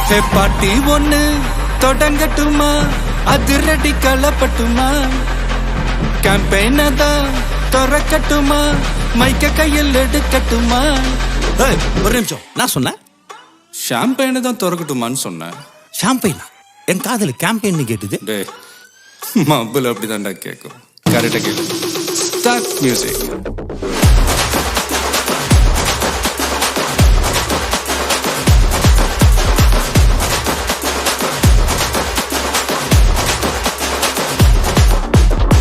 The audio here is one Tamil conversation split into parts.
ஹே பாட்டி ஒண்ணு தொடங்கட்டுமா, அதிரடி களப்பட்டுமா, கேம்பெயின தான் திறக்கட்டுமா, மைக்க கையில் எடுக்கட்டுமா. ஒரு நிமிஷம், நான் சொன்னேன் ஷாம்பெயினை தான் திறக்கட்டுமான்னு சொன்னேன். ஷாம்பெயினா? என் காதல கேம்பெயின் கேட்டுது. டே மబ్బுல அப்படிதான்டா கேட்கும். கரெக்டா கேளு. Start music.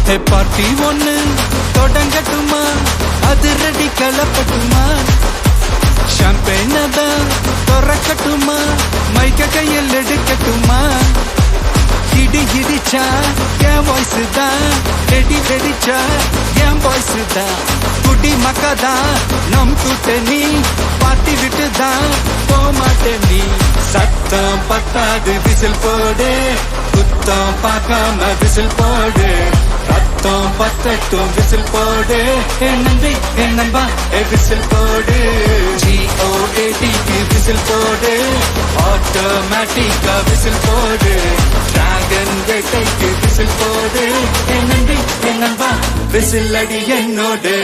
ஹே பார்ட்டி ஒண்ணு தொடங்கட்டுமா, அதிரடி களப்பட்டுமா, ஷாம்பெயினை தான் திறக்கட்டுமா, மைக்க கையில் எடுக்கட்டுமா. இடி இடிச்சா என் வாய்ஸ் தான், வெடி வெடிச்சா என் வாய்ஸ் தான், குடி மக்கதான் நம் கூட்டணி, பாத்தி விட்டு தான் போமாட்டே நீ. சத்தம் பத்தாது விசில் போடு, குத்தம் பார்க்காம விசில் போடு, ரத்தம் பத்தட்டும் விசில் போடு, என் நம்பி என் நம்பா விசில் போடு, GOATக்கு விசில் போடு, ஆட்டோமேட்டிக்கா விசில் போடு, டிராகன் வேட்டைக்கு விசில் போடு, என் நம்பி என் நம்பா விசில் அடி என்னோடு.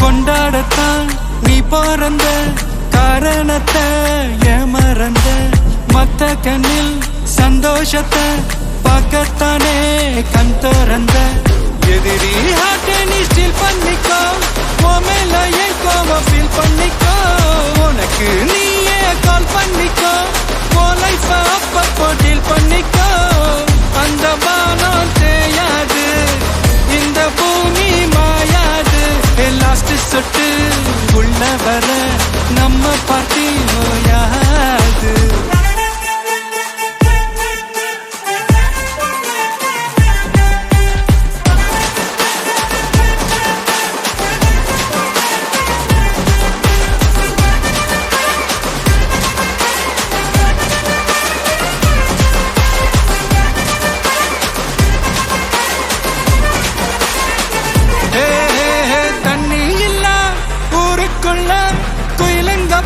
கொண்டாடத்தான் நீ பிறந்த காரணத்தை ஏமறந்த, மத்த கண்ணில் சந்தோஷத்தை பார்க்கத்தானே கண் திறந்த. எதிரி ஹார்ட்டை நீ ஸ்டீல் பண்ணிக்கோ, உன் மேல என் கோவம் ஃபீல் பண்ணிக்கோ, உனக்கு நீயே கால் பண்ணிக்கோ, உன் லைஃப அப்பப்போ டீல் பண்ணிக்கோ. அந்த வானம் தேயாது, இந்த பூமி மாயாது, லாஸ்ட் சொட்டு உள்ள வர நம்ம பார்ட்டி நோயாது.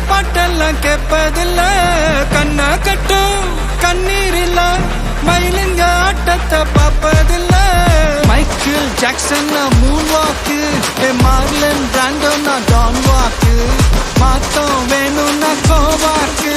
பாட்டெல்லாம் கேட்பதில்ல, கண்ணா கட்டும் கண்ணீர் இல்ல, மயிலுங்க ஆட்டத்தை பார்ப்பதில்ல. மைக்கேல் ஜாக்சன் மூன் வாக்கு, மார்லன் பிராண்டோ நான் டான் வாக்கு, மாத்தம் வேணும்னா கோவாக்கு.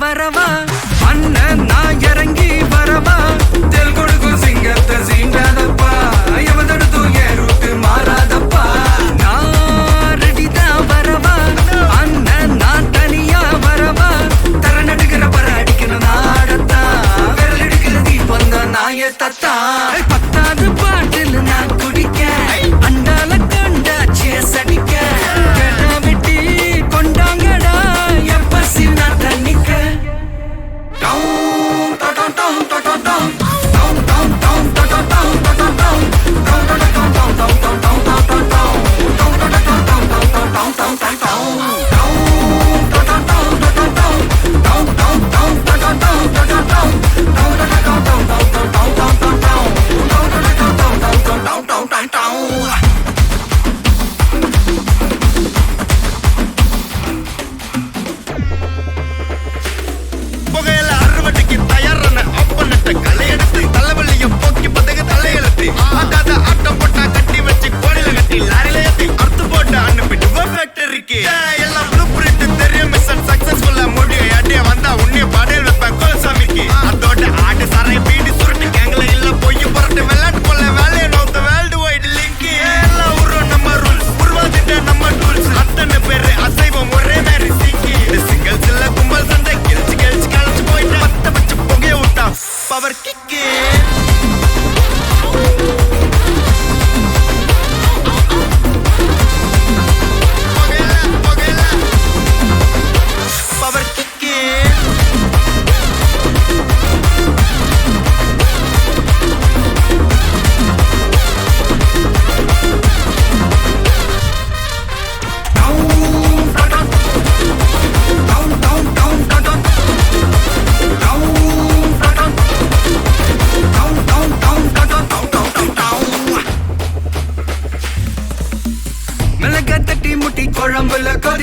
வரவா அண்ணன் நான் இறங்கி வரவா தெல் கொடுக்கும் சிங்கத்தை சீண்டாதப்பா எவன் தடுத்தும் ஏ ரூட்டு மாறாதப்பா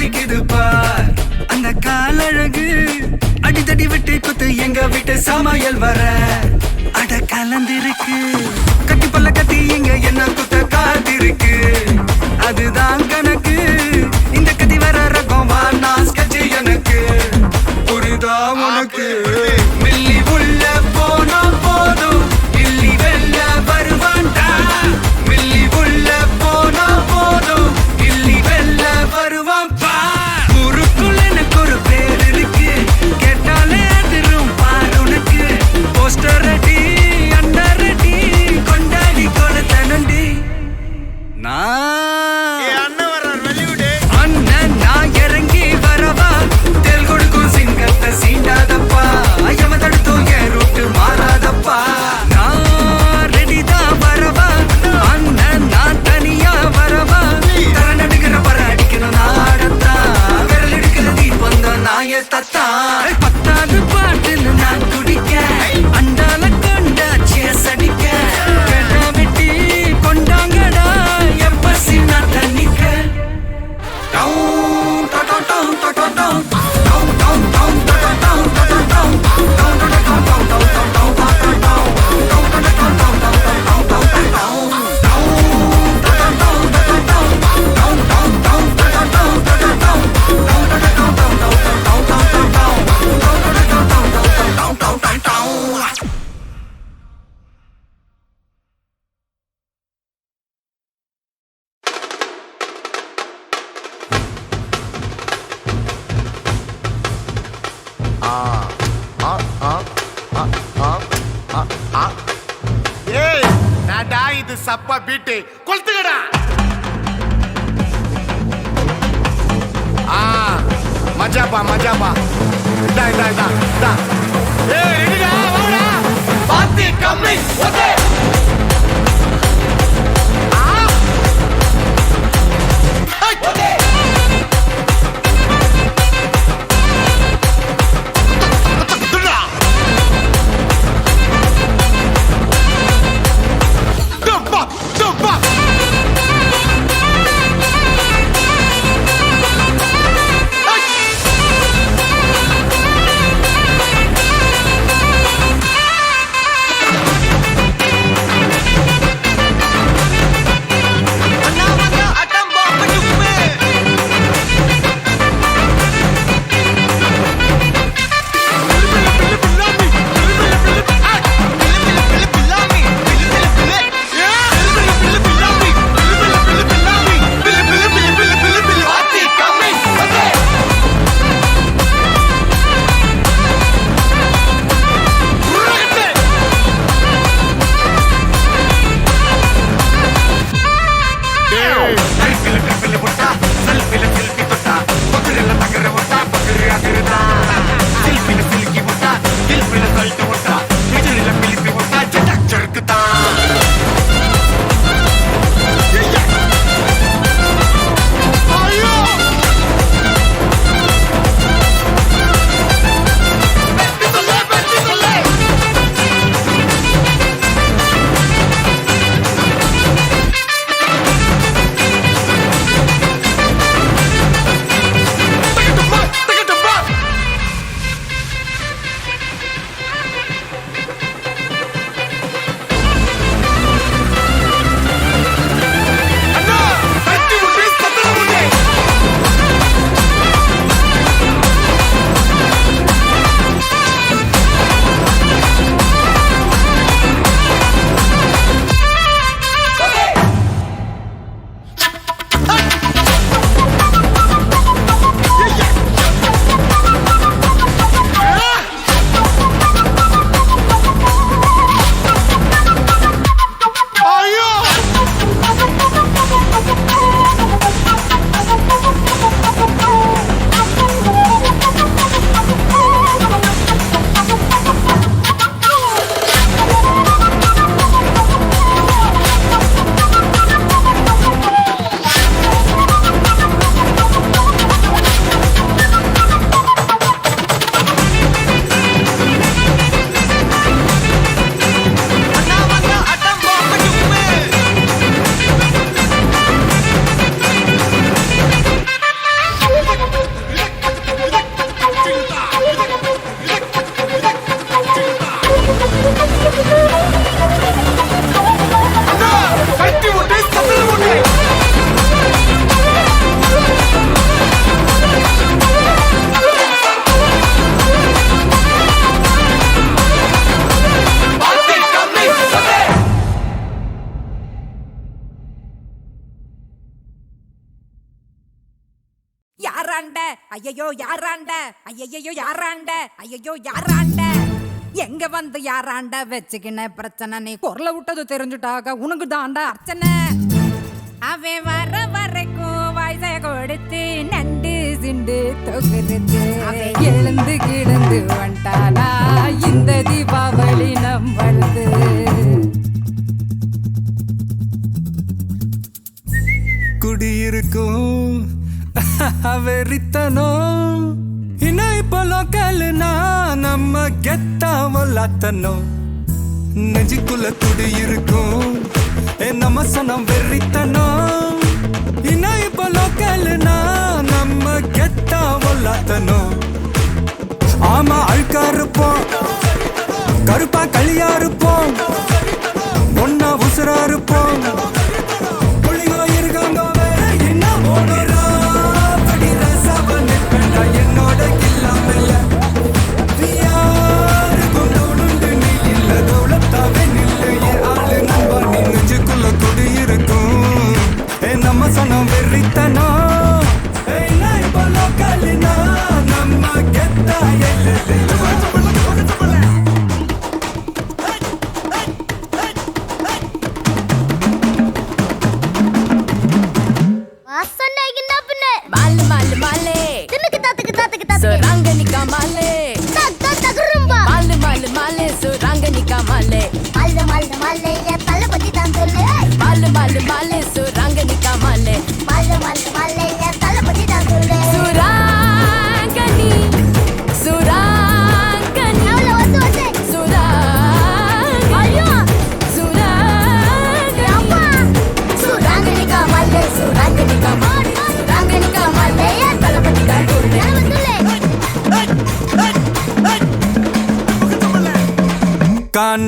கொதிக்குது பார் அந்த காலழகு அடிதடி விட்டு குத்து எங்க வீட்டு சமையல் வர அட கலந்திருக்கு கட்டி பல்ல கட்டி இங்க என்ன குத்த காத்திருக்கு அதுதான் கணக்கு இந்த கதி வர ரகம் வானா ஸ்கெட்ச் எனக்கு புரிதா உனக்கு மில்லி உள்ள போனா போதும் இல்லி வெல்ல வருவான்டா மில்லி உள்ள போனா போதும் இல்லி வெல்ல வருவான் பார் ஊருக்குள்ள எனக்கு ஒரு பேர் இருக்கு கேட்டாலே அதிரும் பார் உனக்கு போஸ்டர் ரெடி அண்டர் ரெடி கொண்டாடி கொடுத்தனண்டி அண்ணன் நான் இறங்கி வரவா தெல் கொடுக்கும் சிங்கத்தை சீண்டாதப்பா எவ தடுத்தும் என் ரூட்டு மாறாதப்பா நான் ரெடி தான் வரவா அண்ணன் நான் தனியா வரவா தரன் எடுக்கிற பர அடிக்கணும் நாடத்தா விரல் எடுக்கிற தீபம் தான் நாய தத்தா பத்தாவது பாட்டில் நான் குடிக்க அண்டால கொண்டா சேஸ் அடிக்க கேட்டா வெட்டி கொண்டாங்கடா எப்பசி நான் தண்ணிக்க ஏய் நாடா இது சப்பா பீட்டு கொளுத்துக்கடா மஜாப்பா மஜாப்பா இதா இதா இதா இதா ஏய் ரெடிடா வாடா பாத்தி கம்மி ஓகே ஐயையோ யாராண்ட, ஐயையோ யாராண்ட, ஐயையோ யாராண்ட, எங்க வந்து யாராண்ட வச்சுக்கின பிரச்சனை, நீ குரல விட்டது தெரிஞ்சுட்டாக உனக்கு தாண்டா அர்ச்சனை. அவன் வர வரைக்கும் வயசை கொடுத்து நண்டு சிண்டு தொகுத்து எழுந்து கிடந்து வந்துட்டானா இந்த தீபாவளி நம்மளுது. குடியிருக்கும் வெறித்தனம் இன்னும் இப்போ லோக்கல்னா நம்ம கெத்தாமலாத்தனும். நெஞ்சுக்குள்ள குடியிருக்கும் நம்ம சனம் வெறித்தனம் இன்னும் இப்போ லோக்கல்னா நம்ம கெத்தாமலாத்தனும். ஆமா அழுக்கா இருப்போம், கருப்பா களியா இருப்போம், ஒன்னா உசுரா இருப்போம். என்னோட கில்லாமல்ல நீ இல்ல தௌலத்தாவே நில்லு ஆளு நம்பா. நீ நெஞ்சுக்குள்ள குடியிருக்கும் நம்ம சனம் வெறித்தனம் லோக்கல்னா நம்ம கெத்தா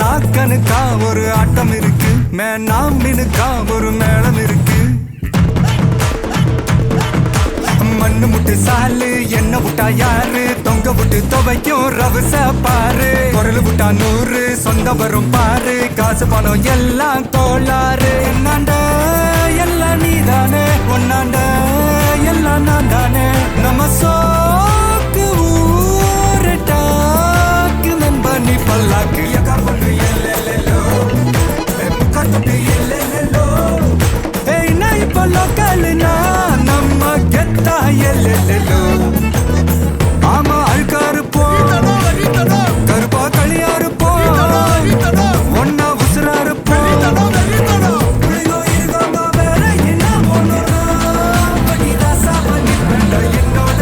நாக்கனுக்கா ஒரு ஆட்டம் இருக்கு, மேனாமினுக்கா ஒரு மேளம் இருக்கு. மண்ணு முட்டு சாலு என்ன விட்டா யாரு, தொங்க விட்டு துவைக்கும் ரவுச பாரு. குரல் விட்டா 100 சொந்த வரும் பாரு, காசு பணம் எல்லாம் கோளாறு. என்னாண்ட எல்லாம் நீதானே, ஒன்னாண்ட எல்லாம் நான் தானே. நம்ம சோக்கு ஊரு டாக்கு நம்ப நீ பல்லாக்கு லோக்கல்னா நம்ம கெத்தா எல்லோ. ஆமா அழுக்கா இருப்போம், கருப்பா களியா இருப்போம், ஒன்னா உசுரா இருப்போம். வேற என்ன என்னோட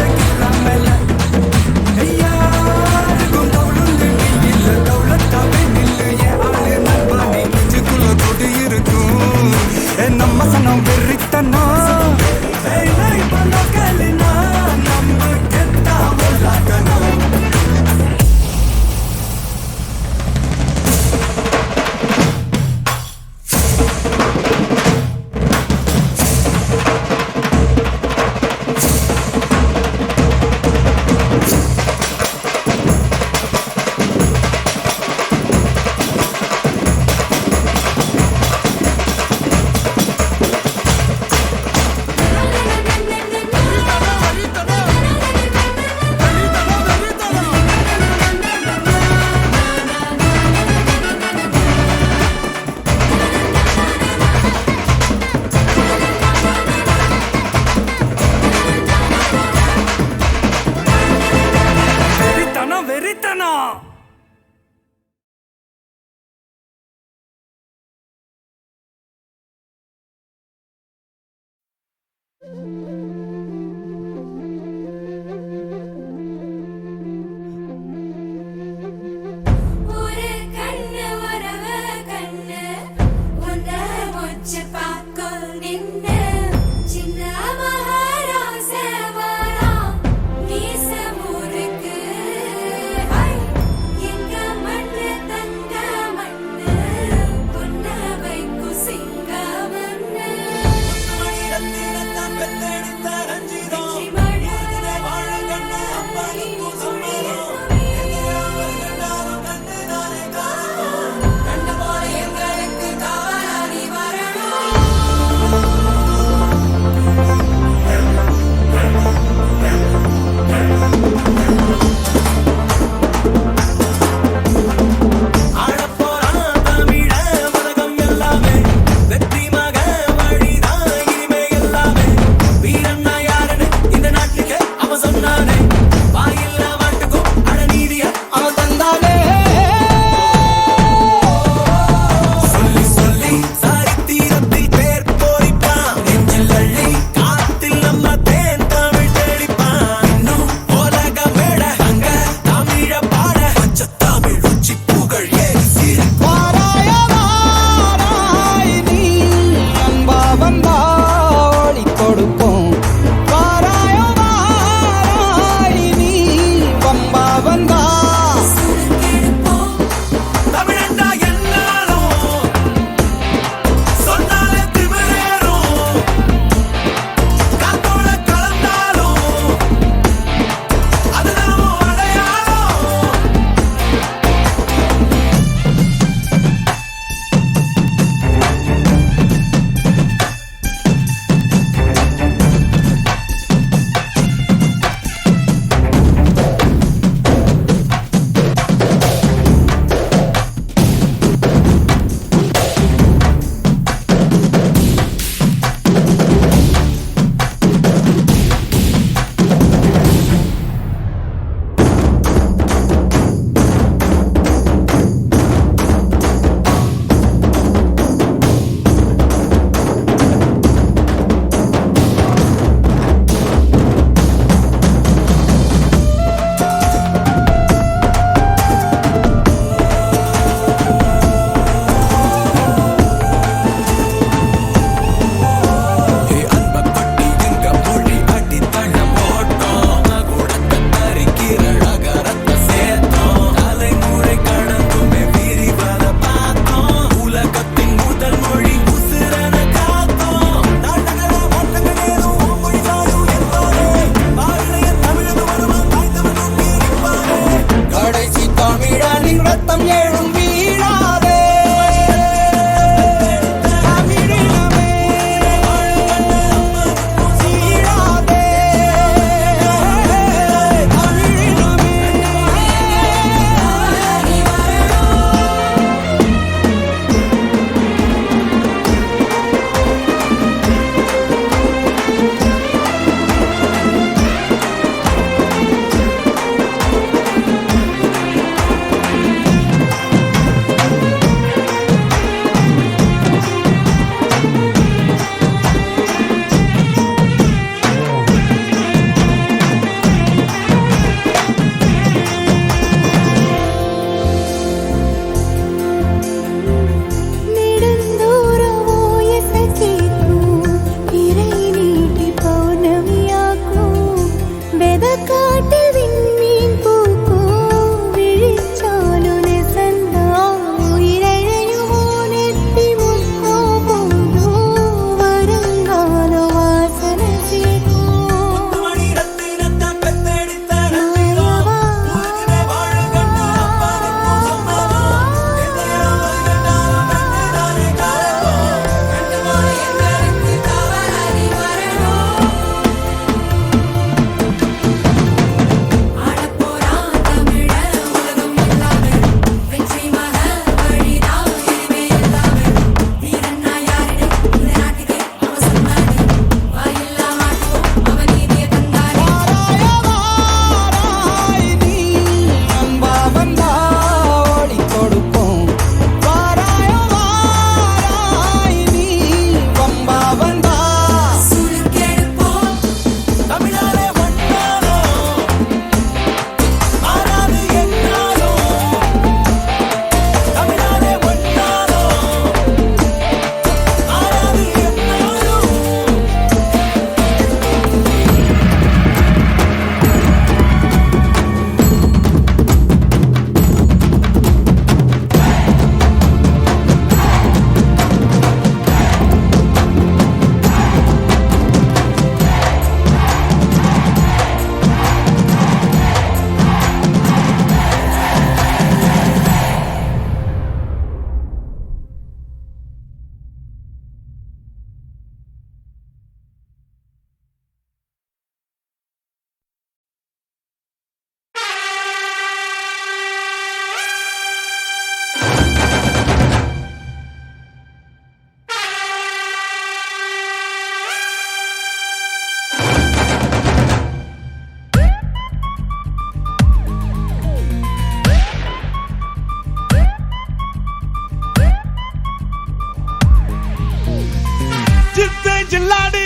ஜில்லாடி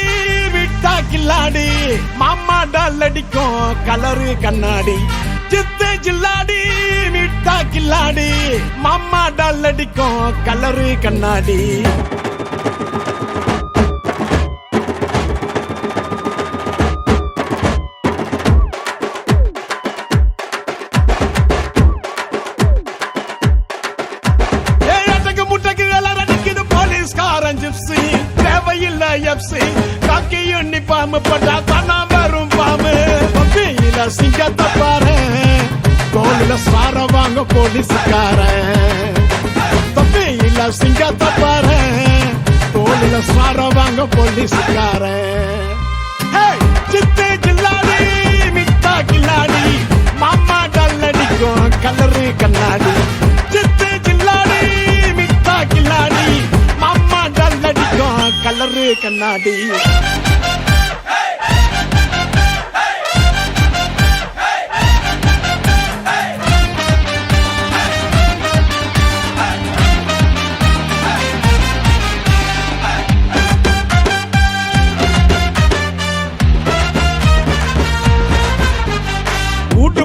விட்டா கில்லாடி மாமா டால் அடிக்கும் கலரு கண்ணாடி சித்து ஜில்லாடி விட்டா கில்லாடி மாமா டால் அடிக்கும் கலரு கண்ணாடி தேவையில்லை எப்சி காக்கி யூனிஃபார்ம் போட்டா தானா வரும் பாம்பு பம்பியில சிங்கத்தை பாரு தோளில சார வாங்க போலீஸ்காரன் பம்பியில சிங்கத்தை பாரு தோளில சார வாங்க போலீஸ்காரன் சித்து ஜில்லாடி மிட்டா கில்லாடி மாமா டல் அடிக்கும் கலரு கண்ணாடி சித்து ஜில்லாடி மிட்டா கில்லாடி மாமா டல் அடிக்கும் கலரு கண்ணாடி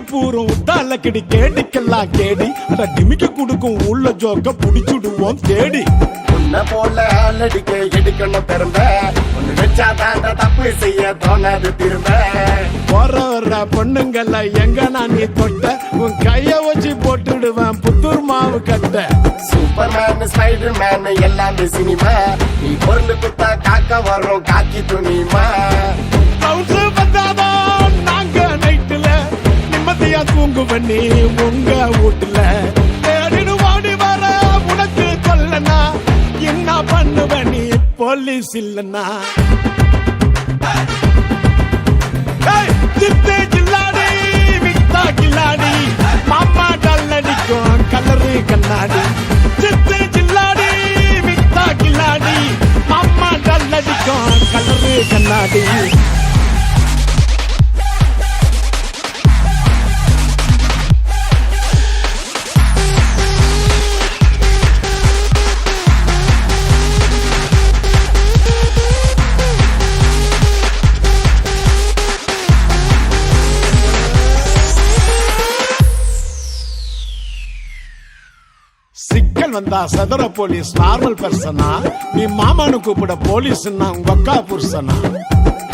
பூரம் உத்தால கிடி கேடிக்கெல்லாம் கேடி அட டிமிக்க குடுக்கும் உள்ள ஜோக்க புடிச்சுடுவோம் தேடி உன்ன போல ஆளடிக்க எடுக்கணும் பெரும்ப ஒண்ணு வச்சா தாண்ட தப்பு செய்ய தோணாது திரும்ப வர பொண்ணுங்கள எங்க நான் நீ தொட்ட உன் கைய வச்சு போட்டுடுவேன் புத்தூர் மாவு கட்ட சூப்பர்மேன் ஸ்பைடர் மேன் எல்லாமே சினிமா நீ பொருள் குத்தா காக்க வரும் காக்கி துணிமா வந்தாதான் நாங்க நைட்டுல நிம்மதியா தூங்கு பண்ணி உங்க வீட்டுல தேடிடுவாடி வர உனக்கு கொல்லனா என்ன பண்ணுவ நீ போலீஸ் இல்லனா சித்து ஜில்லாடி மிட்டா கில்லாடி மாமா டல் அடிக்கும் கலரு கண்ணாடி சித்து ஜில்லாடி மிட்டா கில்லாடி மாமா டல் அடிக்கும் கலரு கண்ணாடி சிக்கல் வந்தா சதுர போலீஸ் நார்மல் பர்சனா நீ மாமானு கூப்பிட போலீஸ் உங்க அக்கா புருஷனா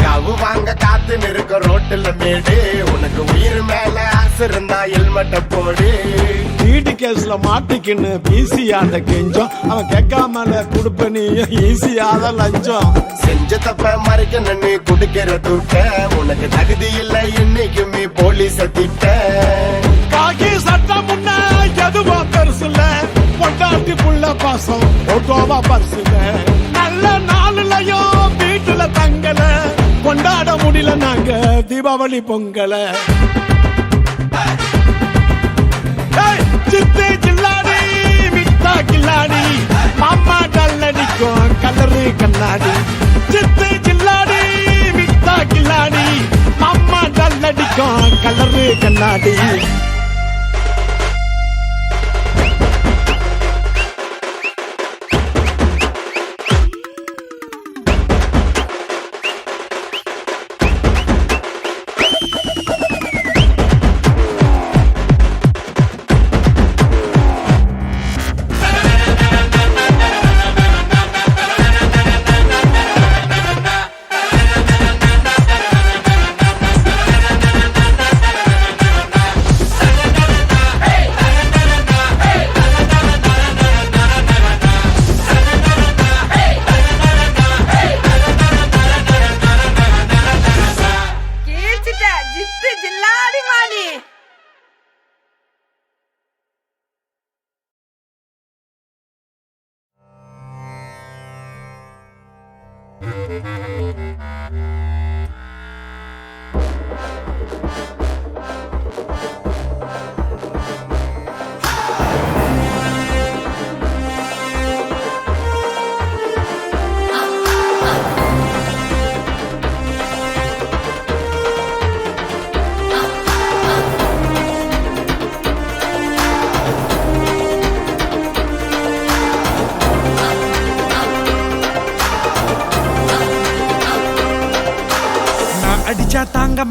கவு வாங்க காத்து நிற்க ரோட்டுல மேடு உனக்கு உயிர் மேல ஆசை இருந்தா ஹெல்மெட்ட போடு ஈடி கேஸ்ல மாட்டிக்கின்னு பிசியாண்ட கெஞ்சம் அவன் கேட்காமல குடுப்ப நீ ஈஸியாத லஞ்சம் செஞ்ச தப்ப மறைக்க நின்னு குடுக்கிற தூக்க உனக்கு தகுதி இல்லை இன்னைக்குமே போலீஸ திட்ட காக்கி சட்டம் முன்ன எதுவா பெருசுல பொண்டாட்டி புள்ள பாசம் ஒட்டோவா பரிசுல நல்ல நாளுலயும் வீட்டுல தங்கல கொண்டாட முடியல நாங்க தீபாவளி பொங்கல சித்து ஜில்லாடி மிட்டா கில்லாடி மாமா டல் அடிக்கும் கலரு கண்ணாடி சித்து ஜில்லாடி மிட்டா கில்லாடி மாமா டல் அடிக்கும் கலரு கண்ணாடி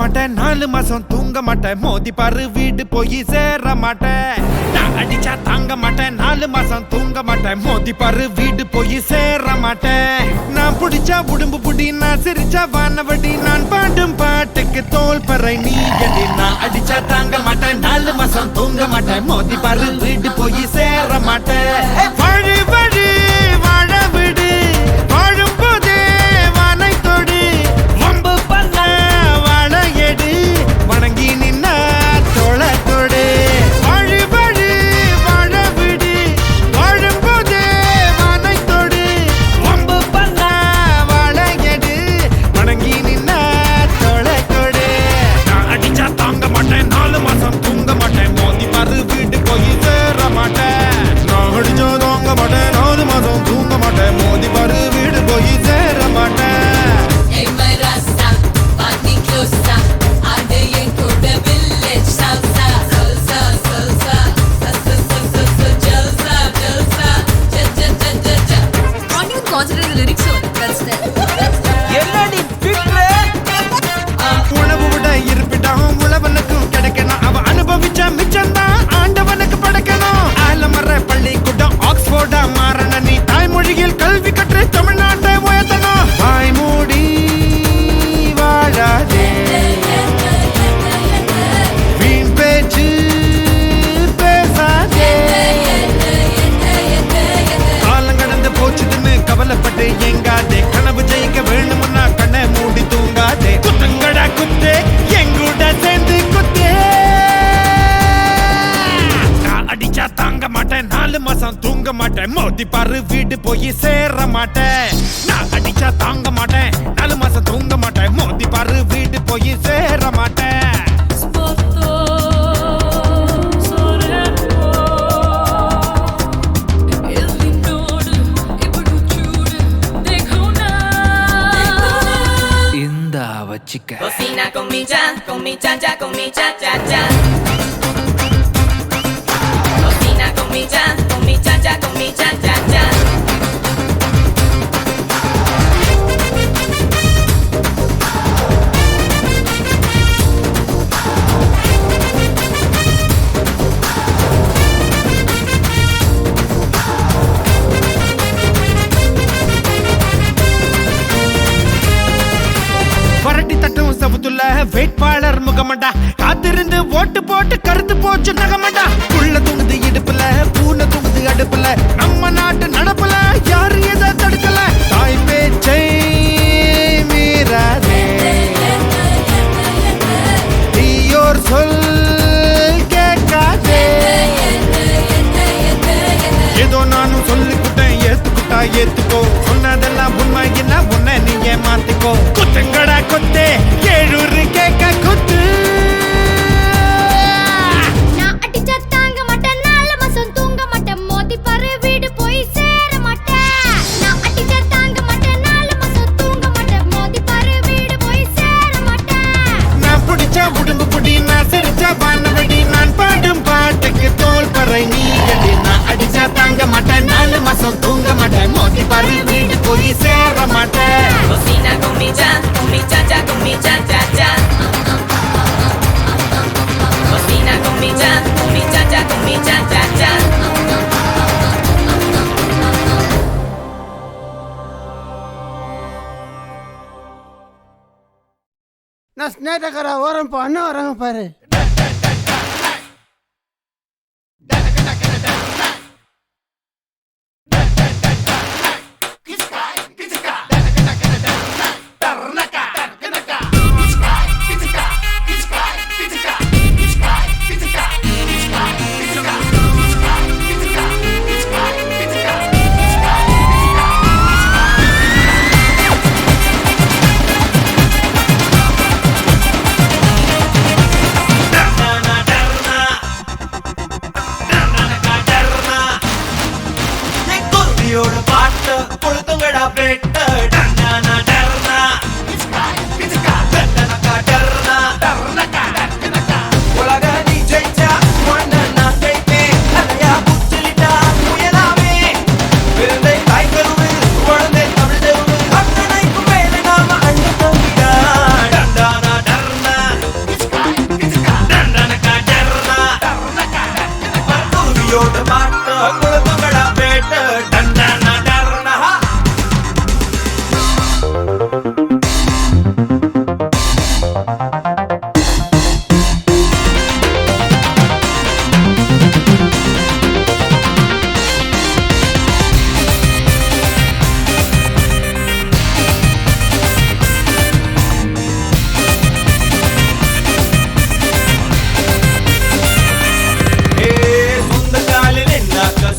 மாட்டேன் 4 மாசம் தூங்க மாட்டேன் மோதி பாரு வீடு போய் சேர மாட்டேன் நான் அடிச்சா தாங்க மாட்டேன் 4 மாசம் தூங்க மாட்டேன் மோதி பாரு வீடு போய் சேர மாட்டேன் நான் புடிச்சா உடம்பு புடி நான் சிரிச்சா வானவடி நான் பாடும் பாட்டுக்கு தோல் பறை நீ எடி நான் அடிச்சா தாங்க மாட்டேன் 4 மாசம் தூங்க மாட்டேன் மோதி பாரு வீடு போய் சேர மாட்டேன் வழி வழி வாழ விடு வாழும் போதே வானை தொடு வம்பு பண்ண வாழ எடு வணங்கி நின்ன தோள தொடு வழி வழி வாழ விடு வாழும் போதே வானை தொடு வம்பு பண்ண வாழ எடு வணங்கி நின்ன தோள தொடு நான் அடிச்சா தாங்க மாட்டேன் 4 மாசம் தூங்க மாட்டேன் மோதி பாரு வீடு போய் சேர மாட்டேன் நான் அடிச்சா தாங்க மாட்டேன் 4 மாசம் தூங்க மாட்டேன் மோதி பாரு வீடு போய் சேர மாட்டேன் Hey my Rasta, party closer. Ade yenkuda village salsa, salsa, salsa, salsa, salsa, salsa, jalsa, jalsa, ja ja ja ja ja. Can't you consider the lyrics on? That's உணவு விட இருப்பிடம் உழவனுக்கும் கிடைக்கணும் அவ அனுபவிச்ச மிச்சம்தான் ஆண்டவனுக்கு படைக்கணும் ஆலமர பள்ளிக்கூடம் ஆக்ஸ்போர்டா மாறன நீ தாய்மொழியில் கல்வி கற்று தமிழ்நாட்டை உயர்த்தணும் வாய் மூடி வாழாதே வீண் பேச்சு பேசாதே காலம் கடந்து போச்சுதுன்னு கவலைப்பட்டு எங்காதே கனவு ஜெயிக்க வேணும்னா கண்ணை மூடி தூங்காதே குத்துங்கடா குத்தே எங்கூட சேர்ந்து குத்தே நான் அடிச்சா தாங்க மாட்டேன் 4 மாசம் தூங்க மாட்டேன் மோதி பாரு வீடு போய் சேர மாட்டேன் நான் அடிச்சா தாங்க மாட்டேன் 4 மாசம் தூங்க மாட்டேன் மோதி பாரு வீடு போய் சேர மாட்டேன் இந்தா வச்சிக்க Cocina con mi cha cha, con mi cha cha cha. Cocina con mi cha cha, con mi cha cha cha. வரட்டி தட்டும் சவுத்துல வேட்பாளர் முகமண்டா காத்திருந்து ஓட்டு போட்டு கருத்து போச்சு நகமண்டா புள்ள தூங்குது இடுப்புல பூனை தூங்குது அடுப்புல நம்ம நாட்டு நடப்புல யாரு எதை தடுக்கல தாய் பேச்சை மீறாதே தீயோர் சொல் கேட்காதே ஏதோ நானும் சொல்லிக்கிட்டேன் ஏத்துக்கிட்டா ஏத்துக்கோ சொன்னதெல்லாம் உண்மை இல்ல உன்னை நீங்க மாத்திக்கோ குத்துங்கடா குத்தே ஏழூரு கேட்க குத்து நான் அடிச்சா தாங்க மாட்டேன் 4 மாசம் தூங்க மாட்டேன் மோதி பாரு வீடு போய் சேர மாட்டேன் நான் அடிச்சா தாங்க மாட்டேன் 4 மாசம் தூங்க மாட்டேன் மோதி பாரு வீடு போய் சேர மாட்டேன் நான் பிடிச்ச உடம்பு புடி நான் சிரிச்ச வானவடி நான் பாடும் பாட்டுக்கு தோல் பறை நீ எடி நான் அடிச்சா தாங்க மாட்டேன் 4 மாசம் தூங்க மாட்டேன் மோதி பாரு வீடு போய் சேர மாட்டேன் Cocina con mi cha cha, con mi cha cha cha. Cocina con mi cha cha, con mi cha cha cha. நான் ஸ்னேட்டக்கார ஓரம் போ அண்ணன் வராங்க பாரு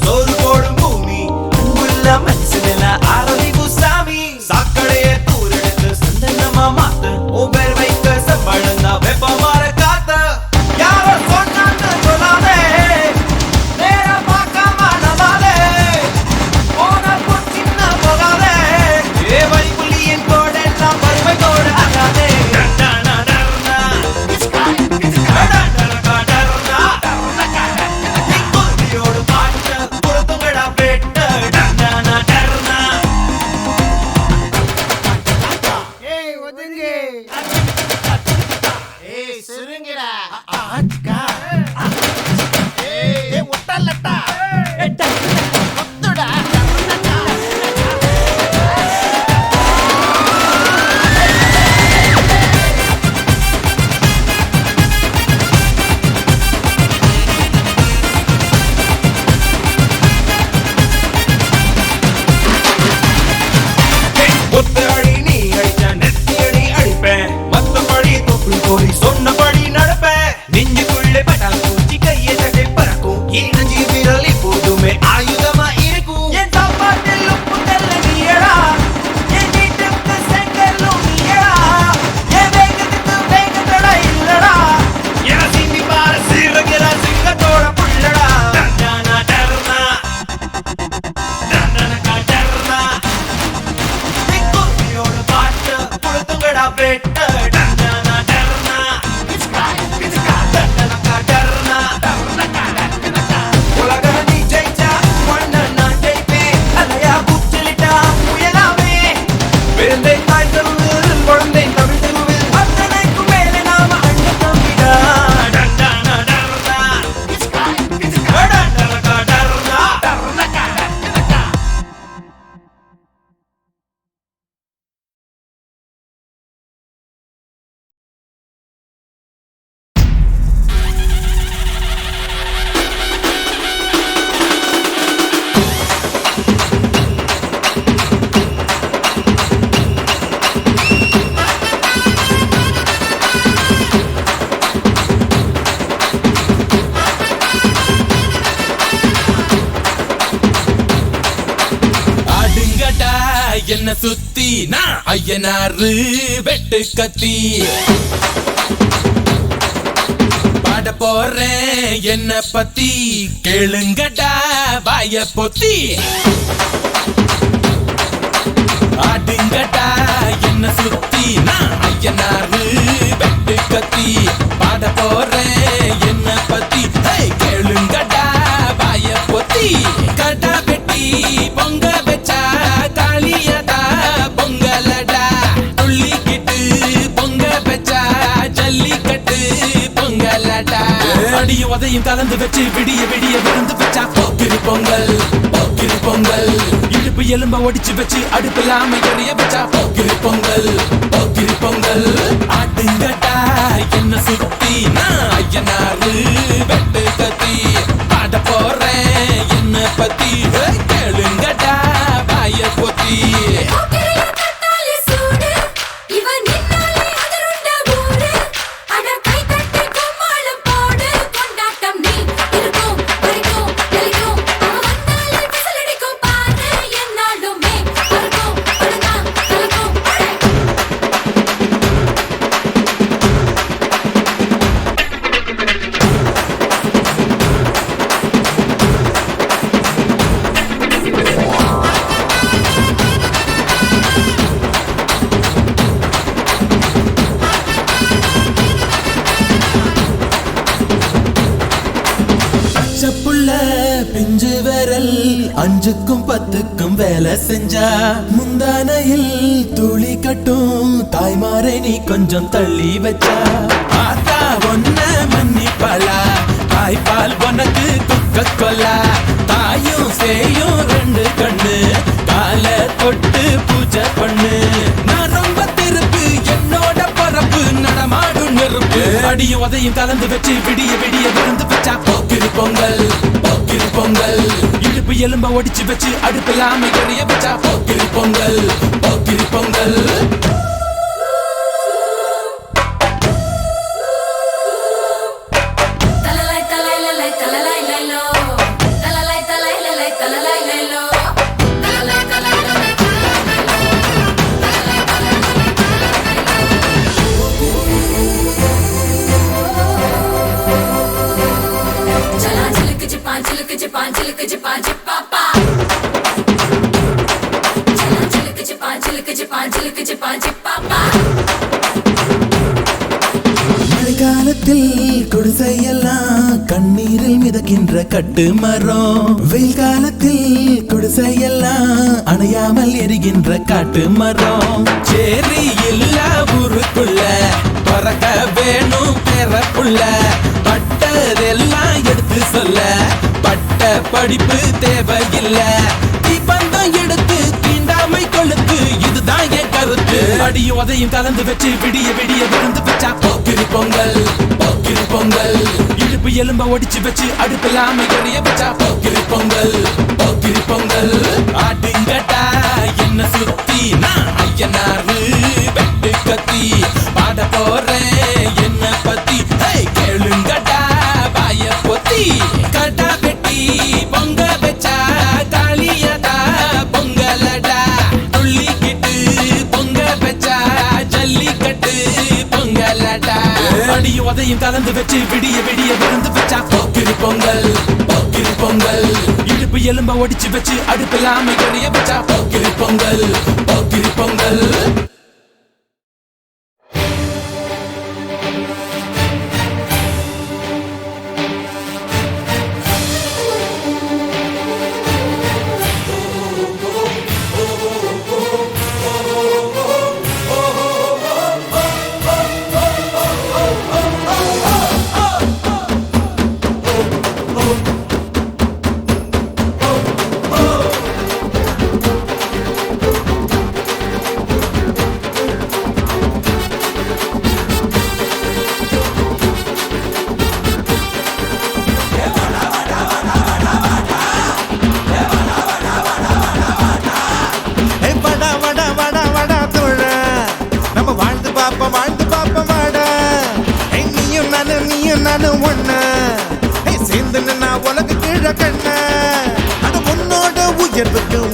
சோறு போடும் பூமி அன்புள்ள மனுஷனில ஆரம்பிப்பு சாமி சாக்கடையே தூரெடுத்து சந்தனமா மாத்து உன் பேர் வைக்க செம்பழந்தா வெப்பமாற காத்த யாரோ சொன்னான்னு சொல்லாதே நேரா பார்க்காம நம்பாதே போன சின்ன போகாதே ஏ வழி புள்ளியின் கோடு எல்லாம் வறுமை கோடு ஆகாதே சொன்னபடி நடப்பேன் நெஞ்சுக்குள்ளே பட்டாம்பூச்சி கையை தட்டை பறக்கும் இணைஞ்சி விரல் எப்போதுமே ஆயுதமா இருக்கும் என் சாப்பாட்டில் உப்பு தள்ள நீயடா என் வீட்டுக்கு செங்கல்லும் நீயடா என் வேகத்துக்கு வேகத்தடா இல்லடா என சிந்தி பாரு சிறகிற சிங்கத்தோட புள்ளடா டர்னா டர்னா டர்னா டர்னா கும்பியோட பாட்டு கொடுத்துங்கடா வெட்ட என்ன சுத்தி நான் ஐயனாரு வெட்டு கத்தி பாட போறேன் என்ன பத்தி கேளுங்கடா வாய பொத்தி ஆடுங்கடா என்ன சுத்தி நான் ஐயனாரு வெட்டு கத்தி பாட போறேன் என்ன பத்தி கேளுங்கடா வாய பொத்தி கடா வெட்டி பொங்க வச்சா காளியடா பொங்கலடா துள்ளிக்கிட்டு பொங்க வச்சா ஜல்லிக்கட்டு பொங்கலடா அடியும் உதையும் கலந்து வச்சு விடிய விடிய விருந்து வச்சா போக்கிரி பொங்கல் போக்கிரி பொங்கல் இடுப்பு எலும்ப ஒடிச்சு வச்சு அடுப்பில்லாம எறிய வச்சா போக்கிரி பொங்கல் போக்கிரி பொங்கல் ஆட்டுங்கடா என்ன சுத்தி நான் ஐயனாரு வெட்டு கத்தி பாட போறேன் என்ன பத்தி கேளுங்கடா வாய பொத்தி பிஞ்சு விரல் அஞ்சுக்கும் பத்துக்கும் வேலை செஞ்சா முந்தானையில் துளி கட்டும் தாய்மாரை நீ கொஞ்சம் தள்ளி வச்சா ஆத்தா ஒன்ன மன்னிப்பலா தாய்ப்பால் உனக்கு துக்க கொல்லா தாயும் சேயும் ரெண்டு கண்ணு கால தொட்டு பூஜை பண்ணு நான் ரொம்ப திருப்பு என்னோட பரப்பு நடமாடும் நெருப்பு அடியும் உதையும் கலந்து வச்சு விடிய விடிய விருந்து வச்சா போக்கிரி பொங்கல் போக்கிரி பொங்கல் இடுப்பு எலும்ப ஒடிச்சு வச்சு அடுப்பில்லாம எறிய வச்சா போக்கிரி பொங்கல் போக்கிரி பொங்கல் தலலை தலை மழைக்காலத்தில் குடிசையெல்லாம் கண்ணீரில் மிதக்கின்ற கட்டு மரம், வெயில் காலத்தில் குடிசையெல்லாம் அணையாமல் எரிகின்ற காட்டு மரம். சேரி இல்ல ஊருக்குள்ள பறக்க வேணும் பிறப்புள்ள, பட்டதெல்லாம் எடுத்து சொல்ல பட்ட படிப்பு தேவையில்ல, தீபந்தம் எடுத்து தீண்டாமை கொளுத்து, இதுதான் என் கருத்து. அடியும் அதையும் கலந்து வச்சு விடிய விடிய விழுந்து வச்சா போக்கிரி பொங்கல், போக்கிரி பொங்கல். இடுப்பு எலும்ப ஒடிச்சு வச்சு அடுப்பில்லாம எறிய வச்சா போக்கிரி பொங்கல், போக்கிரி பொங்கல். ஆட்டுங்கட்டா என்ன சுத்தி நான் ஐயனாரு வெட்டு கத்தி பாட போறேன் என்ன பத்தி, கேளுங்கட்டா பாய பொத்தி. கட்டா பெட்டி பொங்க வச்சா காளியதா பொங்கலடா, துள்ளிக்கிட்டு பொங்க வச்சா ஜல்லிக்கட்டு பொங்கலடா. அடியும் அதையும் கலந்து வச்சு விடிய விடிய விழுந்து வச்சா போக்கிரி பொங்கல், போக்கிரி பொங்கல். இடுப்பு எலும்ப ஒடிச்சு வச்சு அடுப்பில்லாம எறிய வச்சா போக்கிரி பொங்கல், போக்கிரி பொங்கல்.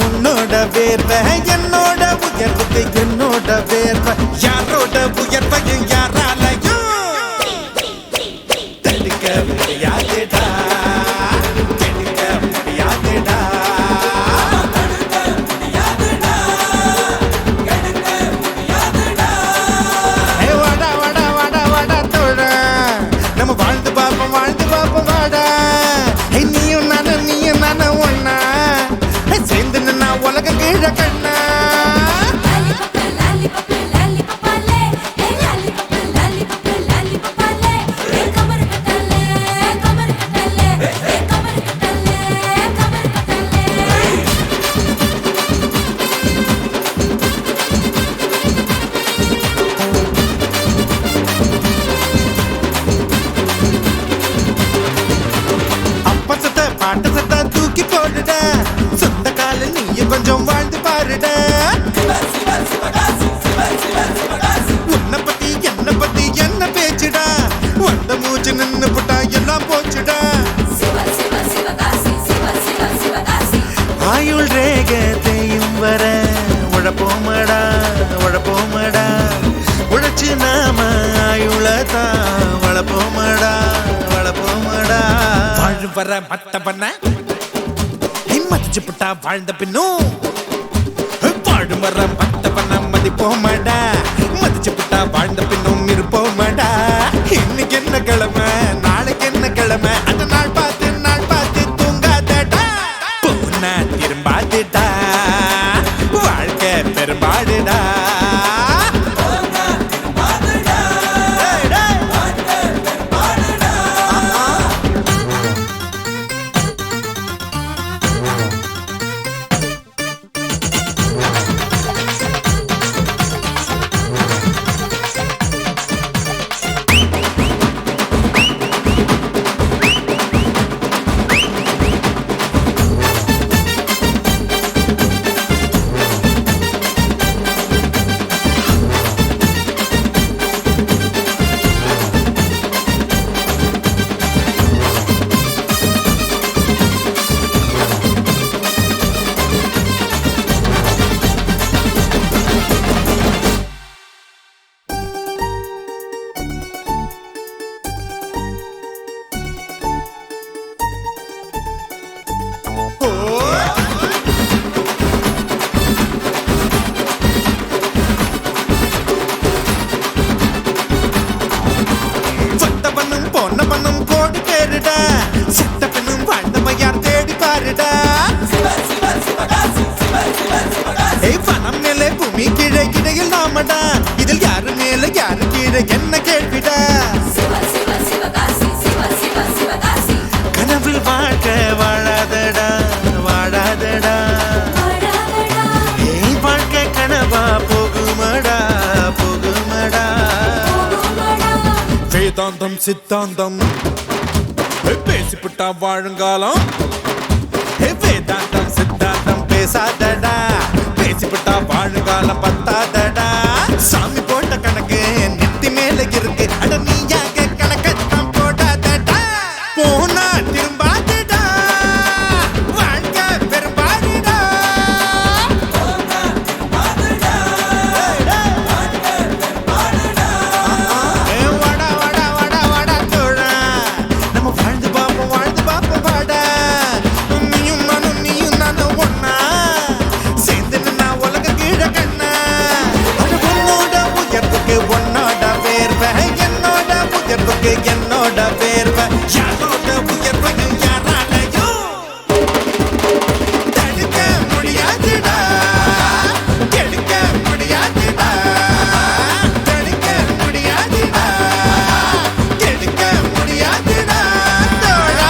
உன்னோட வேர்வை என்னோட உயர்வுக்கு என்னோட வேர்வை, யாரோட உயர்வையும் யாராலையும் தடுக்க முடியாதுடா, தடுக்க முடியாதுடா. வாடா வாடா வாடா வாடா தோழ, நம்ம வாழ்ந்து பாப்போம் வாழ்ந்து பாப்போம் வாடா. நீயும் நானும் ஒன்னா சேர்ந்து நின்னா உலக கீழ கண்ணா. அப்ப சத்த பாட்ட சத்த தூக்கி போடுட, சொந்த கால நீ கொஞ்சம் வாழ்ந்து பாருட. உன்னை பத்தி என்ன பேச்சுடா, வந்த மூச்சு நின்னு புட்டா எல்லாம் போச்சுடா. ஆயுள் ரேகத்தையும் வர உழப்போமடா உழப்போமடா, உழைச்சு நாம ஆயுளதான் வளப்போமடா வளப்போமடா. வாழ் வர மத்த பண்ண மதிச்சு புட்டா வாழ்ந்த பின்னும் வாழும் வர மத்த பண்ண மதிப்போமடா, மதிச்சு புட்டா வாழ்ந்த பின்னும் இருப்போமடா. இன்னைக்கு என்ன கிழமை நாளைக்கு என்ன கிழமை, அந்த நாள் பார்த்து தூங்காதடா, போனா திரும்பாதுடா, வாழ்க்கை பெரும்பாடுடா. கோடு கேருடா செத்த பெண்ணும் வாழ்ந்தவ யார் தேடி பாருடா ஏய் பணம் மேலே பூமி கீழே இடையில் நாமடா இதில் யாரு மேல யாரு கீழே என்ன கேள்விடா கனவில் வாழ்க்கை வாழாதடா வாழாதடா ஏய் வாழ்க்கை கனவா போகுமடா போகுமடா வேதாந்தம் சித்தாந்தம் பேசிப்புட்டா வாழுங்காலம் வேதாந்தம் சித்தாந்தம் பேசாதடா பேசிப்புட்டா வாழுங்காலம் பத்தாதடா சாமி போட்ட கணக்கு நெத்தி மேல இருக்கு அட நீயாக கணக்கத்தான் போடாதடா போனா திரும்பாதடா வாழ்க்கை பெரும்பாடுடா வாடா வாடா வாடா வாடா தோழா நம்ம வாழ்ந்து பாப்போம் வாடா நீயும் நானும் ஒன்னா சேர்ந்து நின்னா உலக கீழ கண்ணா உன்னோட உயர்வுக்கு உன்னோட வேர்வை என்னோட உயர்வுக்கு என்னோட வேர்வை யாரோட உயர்வு யாராலையோ தடுக்க முடியாதுடா கெடுக்க முடியாதுடா தடுக்க முடியாதுடா கெடுக்க முடியாதுடா தோழா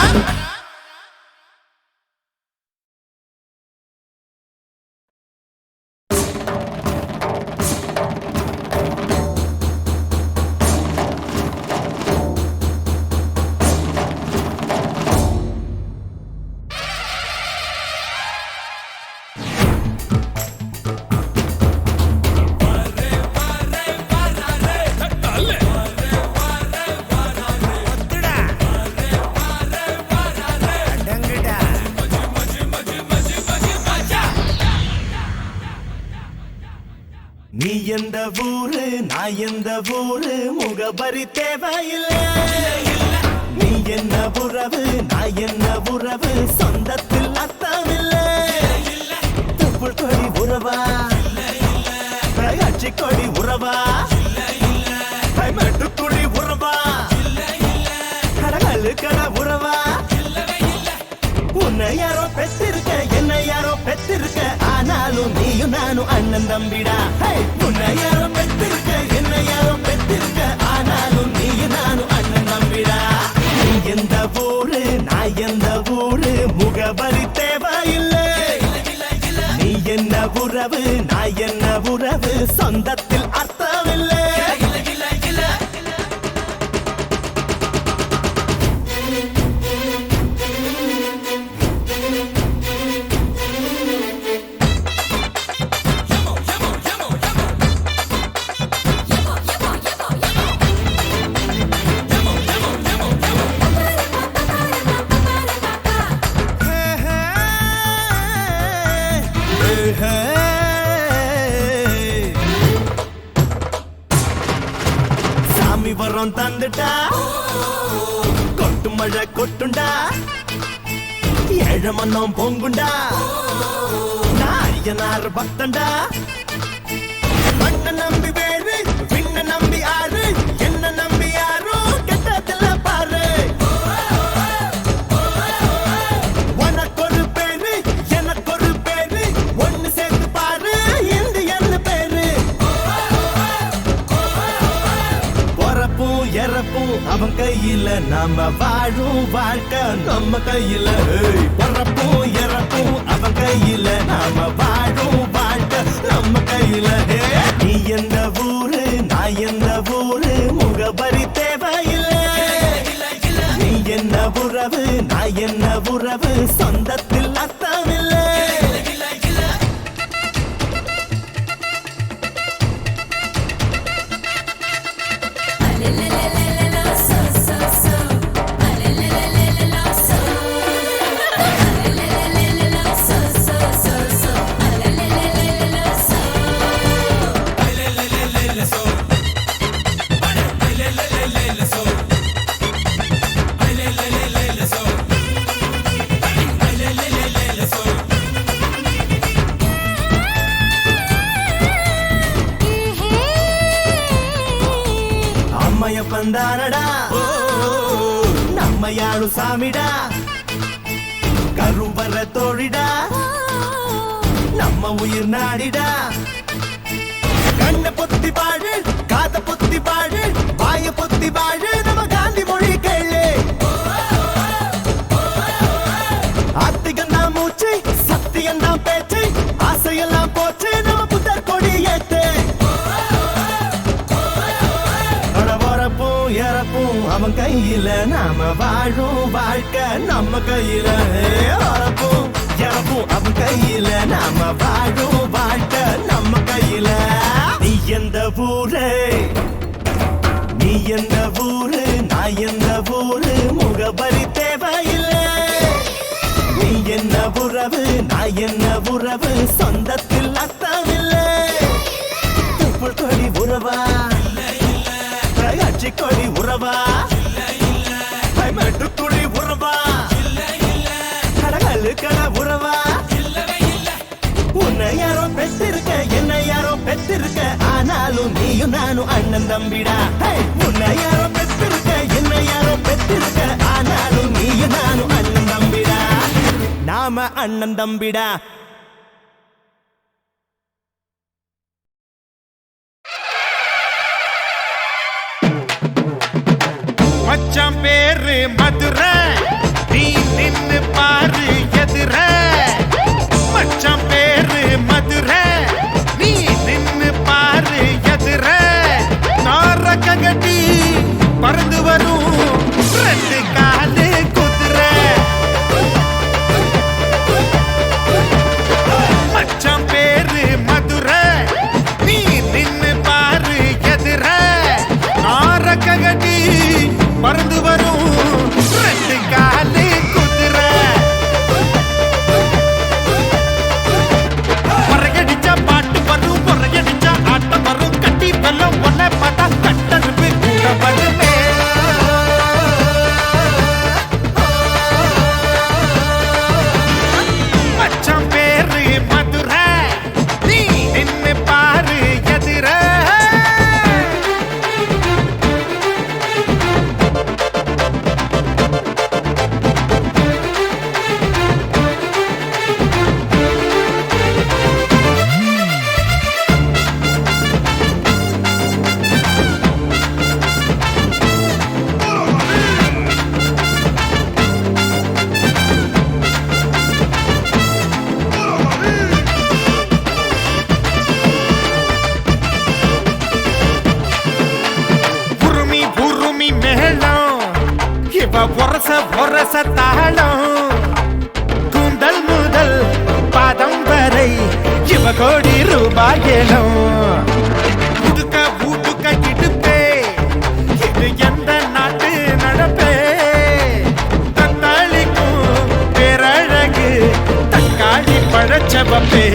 நீ எந்த ஊரு நான் எந்த ஊரு முகபரி தேவையில்லை நீ என்ன உறவு நான் என்ன உறவு சொந்தத்தில் அர்த்தமில்லை தொப்புள் கொடி உறவா அச்சி கொடி உறவா மெட்டுக்குடி உறவா கடகல்லு கட உறவா உன்னை யாரோ பெற்றிருக்க என்னை யாரோ பெற்றிருக்க ஆனாலும் நீயும் நானும் அண்ணன் தம்பிடா உன்னை யாரோ பெற்றிருக்க என்னை யாரோ பெற்றிருக்க ஆனாலும் நீயும் நானும் அண்ணன் தம்பிடா நீ எந்த ஊரு நான் எந்த ஊரு முகவரி தேவையில்லை நீ என்ன உறவு நான் என்ன உறவு சொந்தத்தில் அர்த்தமில்லை சாமி வரம் தந்துட்டா கொட்டு மழை கொட்டுண்டா ஏழ மன்னம் பொங்குண்டா நாயனார் பக்தண்டா மண்ண நம்பி வேறு விண்ண நம்பி ஆறு என்ன நம்பி யாரோ கெட்டதில்ல பாரு உனக்கு ஒரு பேரு எனக்கு ஒரு பேரு ஒன்னு சேர்ந்து பாரு இந்த என்ன பேரு பொறப்பும் இறப்பும் அவன் கையில நாம வாழும் வாழ்க்கை நம்ம கையில பொறப்பும் இறப்பும் அவன் கையில நாம வாழும் வாழ்க்கை நம்ம கையில நீ எந்த ஊரு நான் எந்த ஊரு முகபரி தேவையில்லை நீ என்ன உறவு நான் என்ன உறவு சொந்தத்தில் அர்த்தமில்லை அம்மைய பந்தானடா நம்ம நம்மையாளு சாமிடா கருவற தோழிடா நம்ம உயிர் நாடிடா கண்ண பொத்தி பாடு காத பொத்தி பாடு வாய பொத்தி பாடு நம்ம காந்தி மொழி கேளு ஆத்திகம் தான் மூச்சு சத்தியம் தான் பேச்சு ஆசையெல்லாம் போச்சு நம்ம புத்தர் கொடி ஏத்து இறப்பும் அவன் கையில நாம வாழும் வாழ்க்கை நம்ம கையில வரப்பும் இறப்பும் அவன் கையில நாம வாழும் வாழ்க்கை நம்ம கையில நீ எந்த ஊரு நீ எந்த ஊரு நான் எந்த ஊரு முகபரி தேவையில்லை நீ என்ன உறவு நான் என்ன உறவு சொந்தத்தில் அர்த்தமில்லை துப்புள் கொடி உறவா கொடி உறவா மெட்டுக்குழி உறவா கடகல்லு கட உறவா உன்னை யாரோ பெற்றிருக்க என்னை யாரோ பெற்றிருக்க ஆனாலும் நீயும் நானும் அண்ணன் தம்பிடா உன்னை யாரோ பெற்றிருக்க என்னை யாரோ பெற்றிருக்க ஆனாலும் நீயும் நானும் அண்ணன் தம்பிடா நாம அண்ணன் தம்பிடா மச்சான் பேரு மதுரை நீ நின்னு பாரு எதிர மச்சான் பேரு மதுரை நீ நின்னு பாரு எதிர நாரக்க கட்டி பறந்து வரும் ரெண்டு காலு குதிரை மச்சான் பேரு மதுரை நீ நின்னு பாரு எதிர நாரக்க கட்டி பறந்து வரும் ரெண்டு காலு குதிரை பொறையடிச்சா பாட்டு வரும் பொறையடிச்சா ஆட்டம் வரும் கட்டி வெல்லம் ஒன்ன பார்த்தா கட்டருப்பு கூட வருமே மச்சான் பேரு மதுரை நீ நின்னு பாரு எதிர பொரச தாளம் கூந்தல் முதல் பாதம் வரை இவ கோடி ரூபாயலும் புதுக்க பூட்டுக்க கிடுப்பே இது எந்த நாட்டு நடப்பே தத்தாளிக்கும் பேரழகு தக்காளி பழச்சவப்பே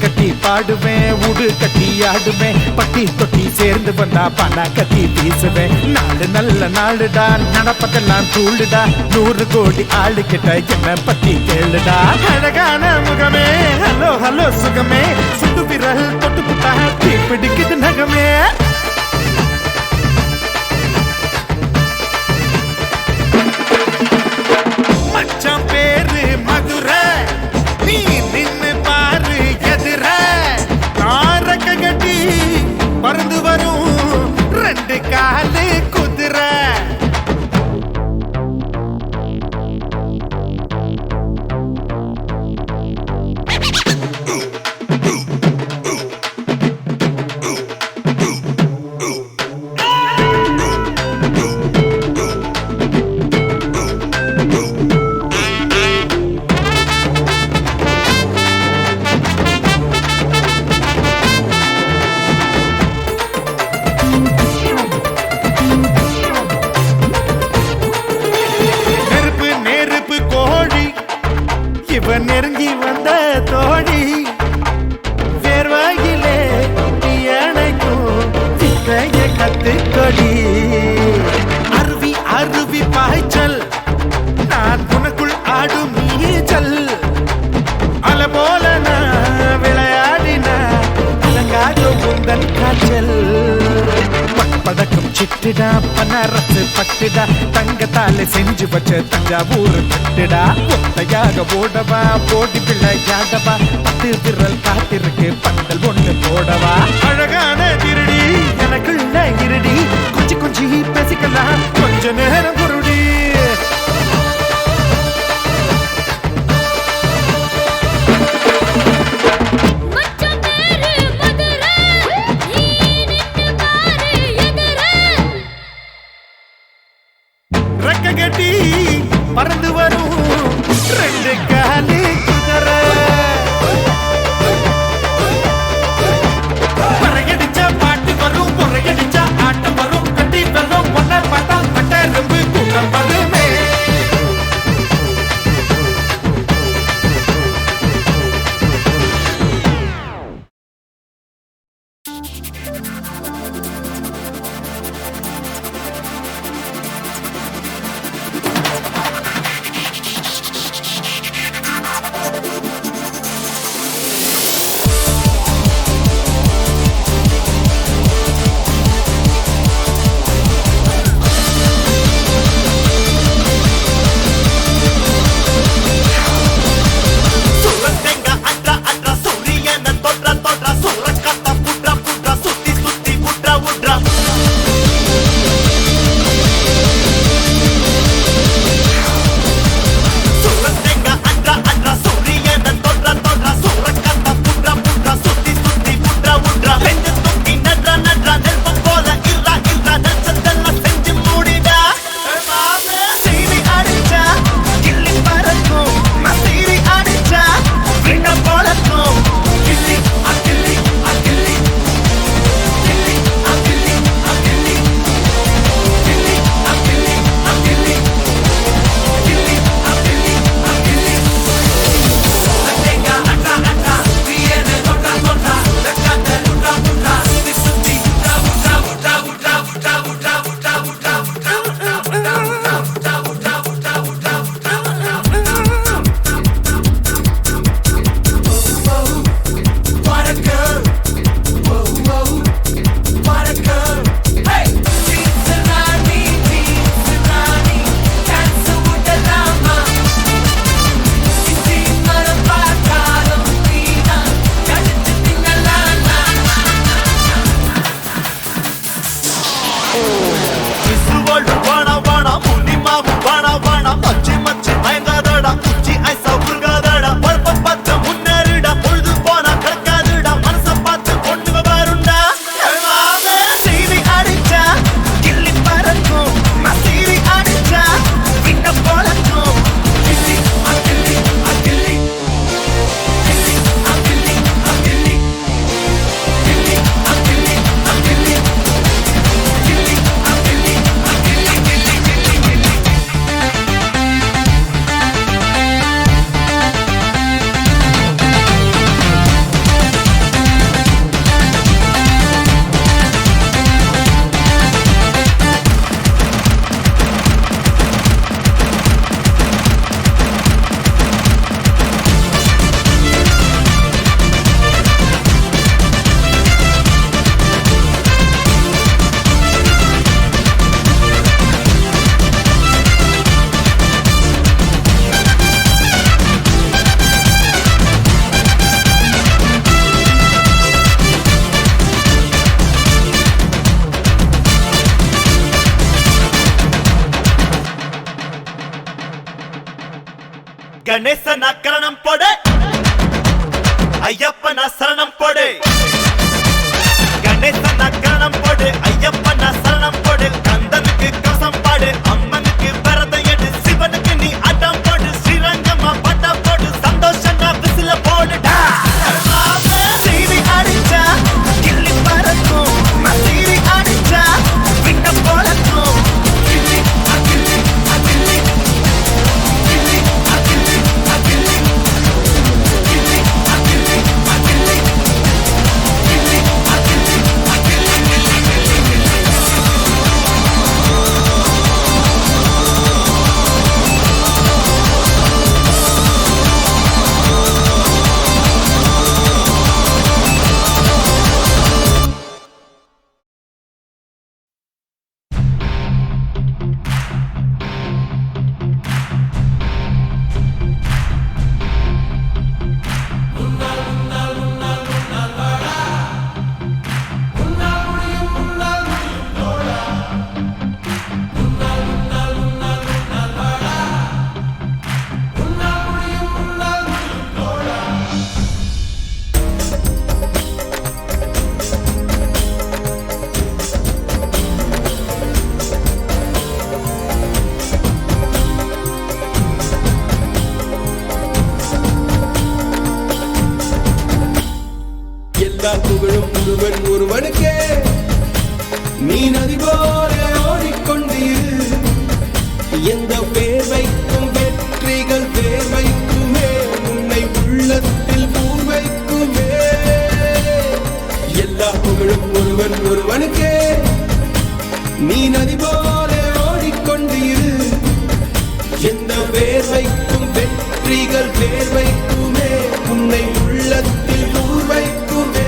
கட்டி பாடுவேன் உடு கட்டி ஆடுவேன் பட்டி தொட்டி சேர்ந்து வந்தா பண கட்டி வீசுவேன் நாடு நல்ல நாடுடா நடப்பதெல்லாம் தூளுடா 100 கோடி ஆளு கிட்ட என்ன பத்தி கேளுடா அழகான முகமே ஹலோ ஹலோ சுகமே சுட்டு விரல் தொட்டு புட்டா தீ பிடிக்குது நகமே மச்சான் பேரு மதுரை நீ நின்னு பாரு எதிர நாரக்க கட்டி பறந்து வரும் ரெண்டு காலு குதிரை நெருங்கி வந்த தோழி வேர்வாயிலே அணைக்கும் சித்தைய கத்துக்கொடி அருவி அருவி பாய்ச்சல் நான் உனக்குள் ஆடும் நீச்சல் அல போல நான் விளையாடின அலங்காடும் உந்தன் காய்ச்சல் படக்கும் சிட்டுடா பனரசு பட்டுடா தங்கத்தால செஞ்சு வச்ச தஞ்சாவூர் தட்டுடா ஒத்தையாக ஓடவா போடி பிள்ளையாடவா 10 விரல் காத்திருக்கு பந்தல் ஒண்ணு போடவா அழகான திருடி எனக்குள்ள இருடி கொஞ்சி கொஞ்சி பேசிக்கலாம் கொஞ்ச நேரம் குருடி மச்சான் பேரு மதுரை நீ நின்னு பாரு எதிரே ரெக்க கட்டி பறந்து வரும் 2 காலி குதிரை பறையடிச்சா பாட்டு வரும் பொறையடிச்சா ஆட்டம் வரும் கட்டி வெல்லும் ஒன்ன பார்த்தா கட்டெரும்பு கூட்டம் வருமே கணேசனா கரணம் போடு ஐயப்பனா சரணம் போடு கணேசனா கரணம் போடு ஐயப்பனா சரணம் போடு கந்தனுக்கு கவசம் பாடு அம்மனுக்கு விரதம் எடு சிவனுக்கு நீ அடம் போடு ஸ்ரீரங்கமா பட்டா போடு சந்தோஷமா விசில போடுடா சீரி அடிச்சா கிள்ளி பறக்கும் மசீரி அடிச்சா விட்ட போலக்கும் கிள்ளி அகிள்ளி அகிள்ளி கிள்ளி அகிள்ளி அகிள்ளி கிள்ளி அகிள்ளி அகிள்ளி கிள்ளி அகிள்ளி அகிள்ளி எல்லா புகழும் ஒருவன் ஒருவனுக்கே நீ நதி போல ஓடிக்கொண்டீர் எந்த பேர் வைக்கும் வெற்றிகள் பேர் வைக்குமே உன்னை உள்ளத்தில் பூர் வைக்குமே எல்லா புகழும் ஒருவன் ஒருவனுக்கே நீ நதி போல ஓடிக்கொண்டீர் எந்த பேர் வைக்கும் வெற்றிகள் பேர் வைக்குமே உன்னை உள்ளத்தில் பூர் வைக்குமே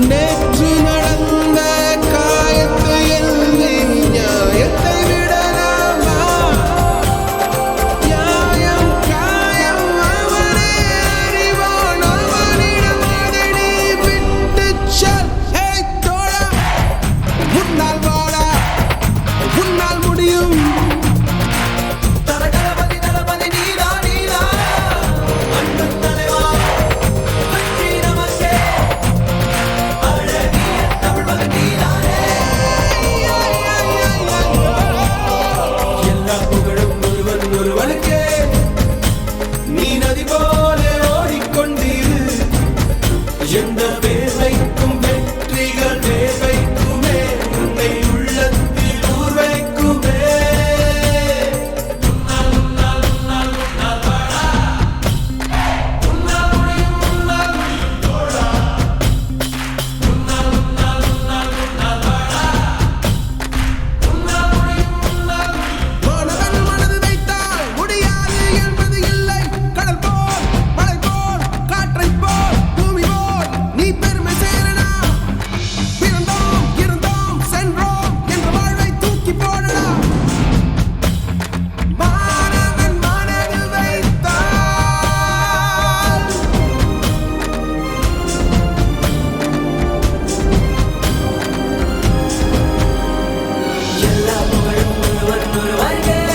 நேற்று நடந்த காயத்தை எழுதி நியாயத்தை விடலாமா நியாயம் காயம் அவனே அறிவான் அவனிடம் அதை நீ விட்டுச் செல் ஹே தோழா உன்னால் வாழா உன்னால் முடியும் தரகலபதி தளபதி நீதா நீதா அன்பு தலைவா வெற்றி நமக்கே எல்லா புகழும் ஒருவன் ஒருவனுக்கே நீ நதி போல ஓடிக்கொண்டீர் எந்த பேர் வைக்கும் வெற்றிகள் பேர் வைக்குமே உன்னை உள்ளத்தில் ஊர் வைக்குமே மாணவன் மனது வைத்தால் முடியாது என்பது இல்லை கடல் போல் மலை போல் காற்றை போல் பூமி போல் நீ பெருமை சேரனா பிறந்தோம் இருந்தோம் சென்றோம் என்ற வாழ்வை தூக்கி போடடா மாணவன் மனது வைத்தால் எல்லா புகழும் ஒருவன் ஒருவனுக்கே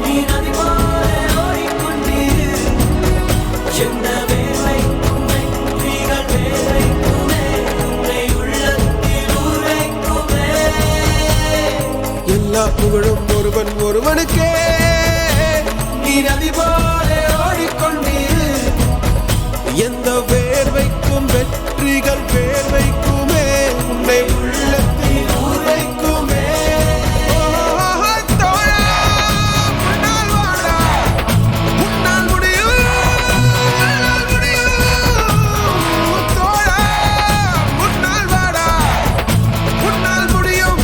நீ நதி போல ஓடிக்கொண்டீர் எந்த பேர் வைக்கும் வெற்றிகள் பேர் வைக்குமே உன்னை உள்ளத்தில் ஊர் வைக்குமே எல்லா புகழும் ஒருவன் ஒருவனுக்கே நீ நதி போல ஓடிக்கொண்டீர் எந்த பேர் வைக்கும் வெற்றிகள் பேர் வைக்குமே உன்னை உள்ளத்தில் ஊர் வைக்குமே தோழா உன்னால் வாழா உன்னால் முடியும் உன்னால் முடியும் தோழா உன்னால் வாழா உன்னால் முடியும்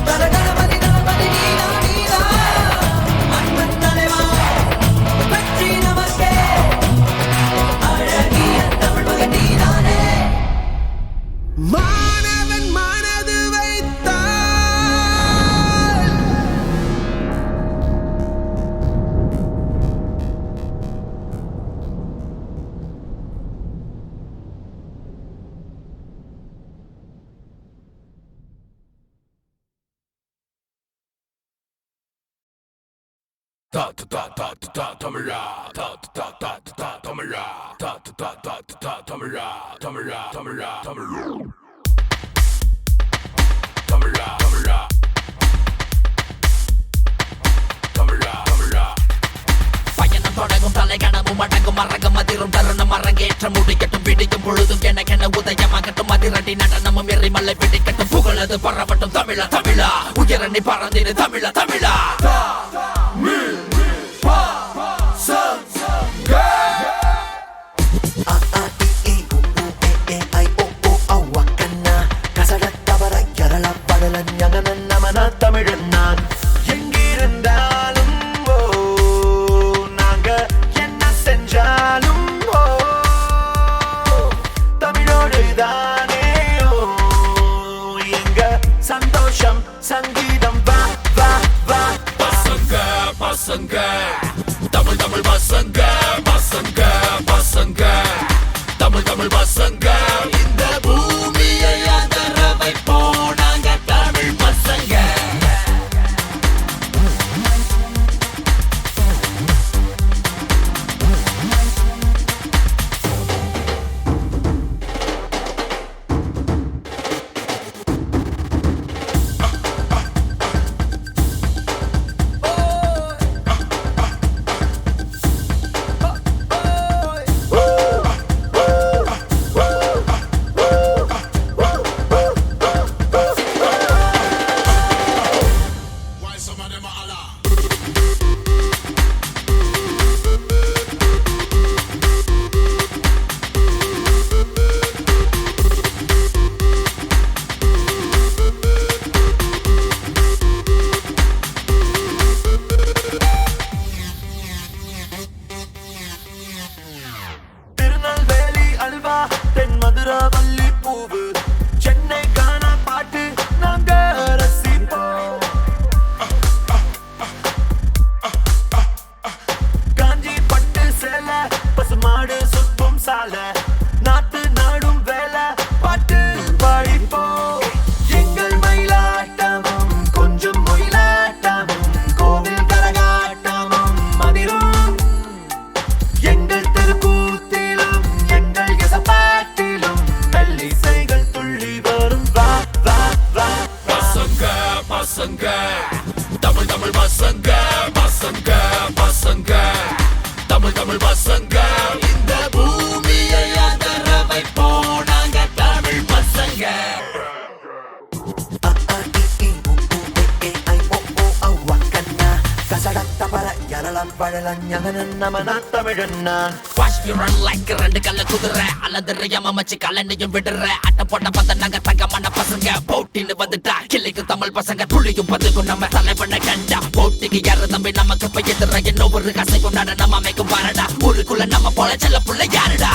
தரகலபதி தளபதி நீதா நீதா அன்பு தலைவா வெற்றி நமக்கே அழகிய தமிழ் மகன் நீதானே மாணவன் மனது வைத்தால் தமிழா தலை கனமும் அடங்கும் மரகம் அதிரும் தருணம் அரங்கேற்ற முடிக்கட்டும் விடிக்கும் பொழுதும் எனக்கென உதயமாகட்டும் அதிரடி நடனமும் எரிமலை பிடிக்கட்டும் புகழது பரவட்டும் தமிழா தமிழா உயரணி பறந்திரு தமிழா தமிழா தமிழன் நான் எங்கிருந்தாலும் நாங்க என்ன செஞ்சாலும் தமிழோடு தானே எங்க சந்தோஷம் சங்கீதம் வா வா வா பசங்க பசங்க தமிழ் தமிழ் பசங்க பசங்க பசங்க தமிழ் தமிழ் பசங்க இந்த பூமியை அதர வைப்போம் நாங்க தமிழ் பசங்க திருநெல்வேலி அல்வா தென் மதுரவல்லி பூவு சென்னை காண பாட்டு நாங்க ரசிப்போம் காஞ்சி பட்டு சேலை பசுமாடு சுத்தும் சாலை நாட்டு நாடும் வேலை பாட்டு பாடிப்போம் எங்கள் மயிலாட்டமும் கொஞ்சம் மொயிலாட்டமும் கோவில் கரகாட்டமும் மதிரும் எங்கள் தெருக்கூத்திலும் எங்கள் இசப்பாட்டிலும் மெல்லிசைகள் துள்ளி வரும் வா வா வா பசங்க பசங்க தமிழ் தமிழ் பசங்க பசங்க பசங்க தமிழ் தமிழ் பசங்க இந்த பூமியை அதர வைப்போம் நாங்க தமிழ் பசங்க ரெண்டு கல்ல குதிரை அலதறியாம மச்சு கலண்டையும் விடுற அட்ட போட்ட பத்த நாங்க தங்கமான பசங்க போட்டின்னு வந்துட்டா கிளிக்கு தமிழ் பசங்க துளியும் பதுக்கும் நம்ம தலைவனை கண்டா போட்டிக்கு யாரு தம்பி நமக்கு பையதுற என்ன ஒரு கசை கொண்டாட நம்ம அமைக்கும் பாரடா ஊருக்குள்ள நம்ம போல செல்ல புள்ள யாருடா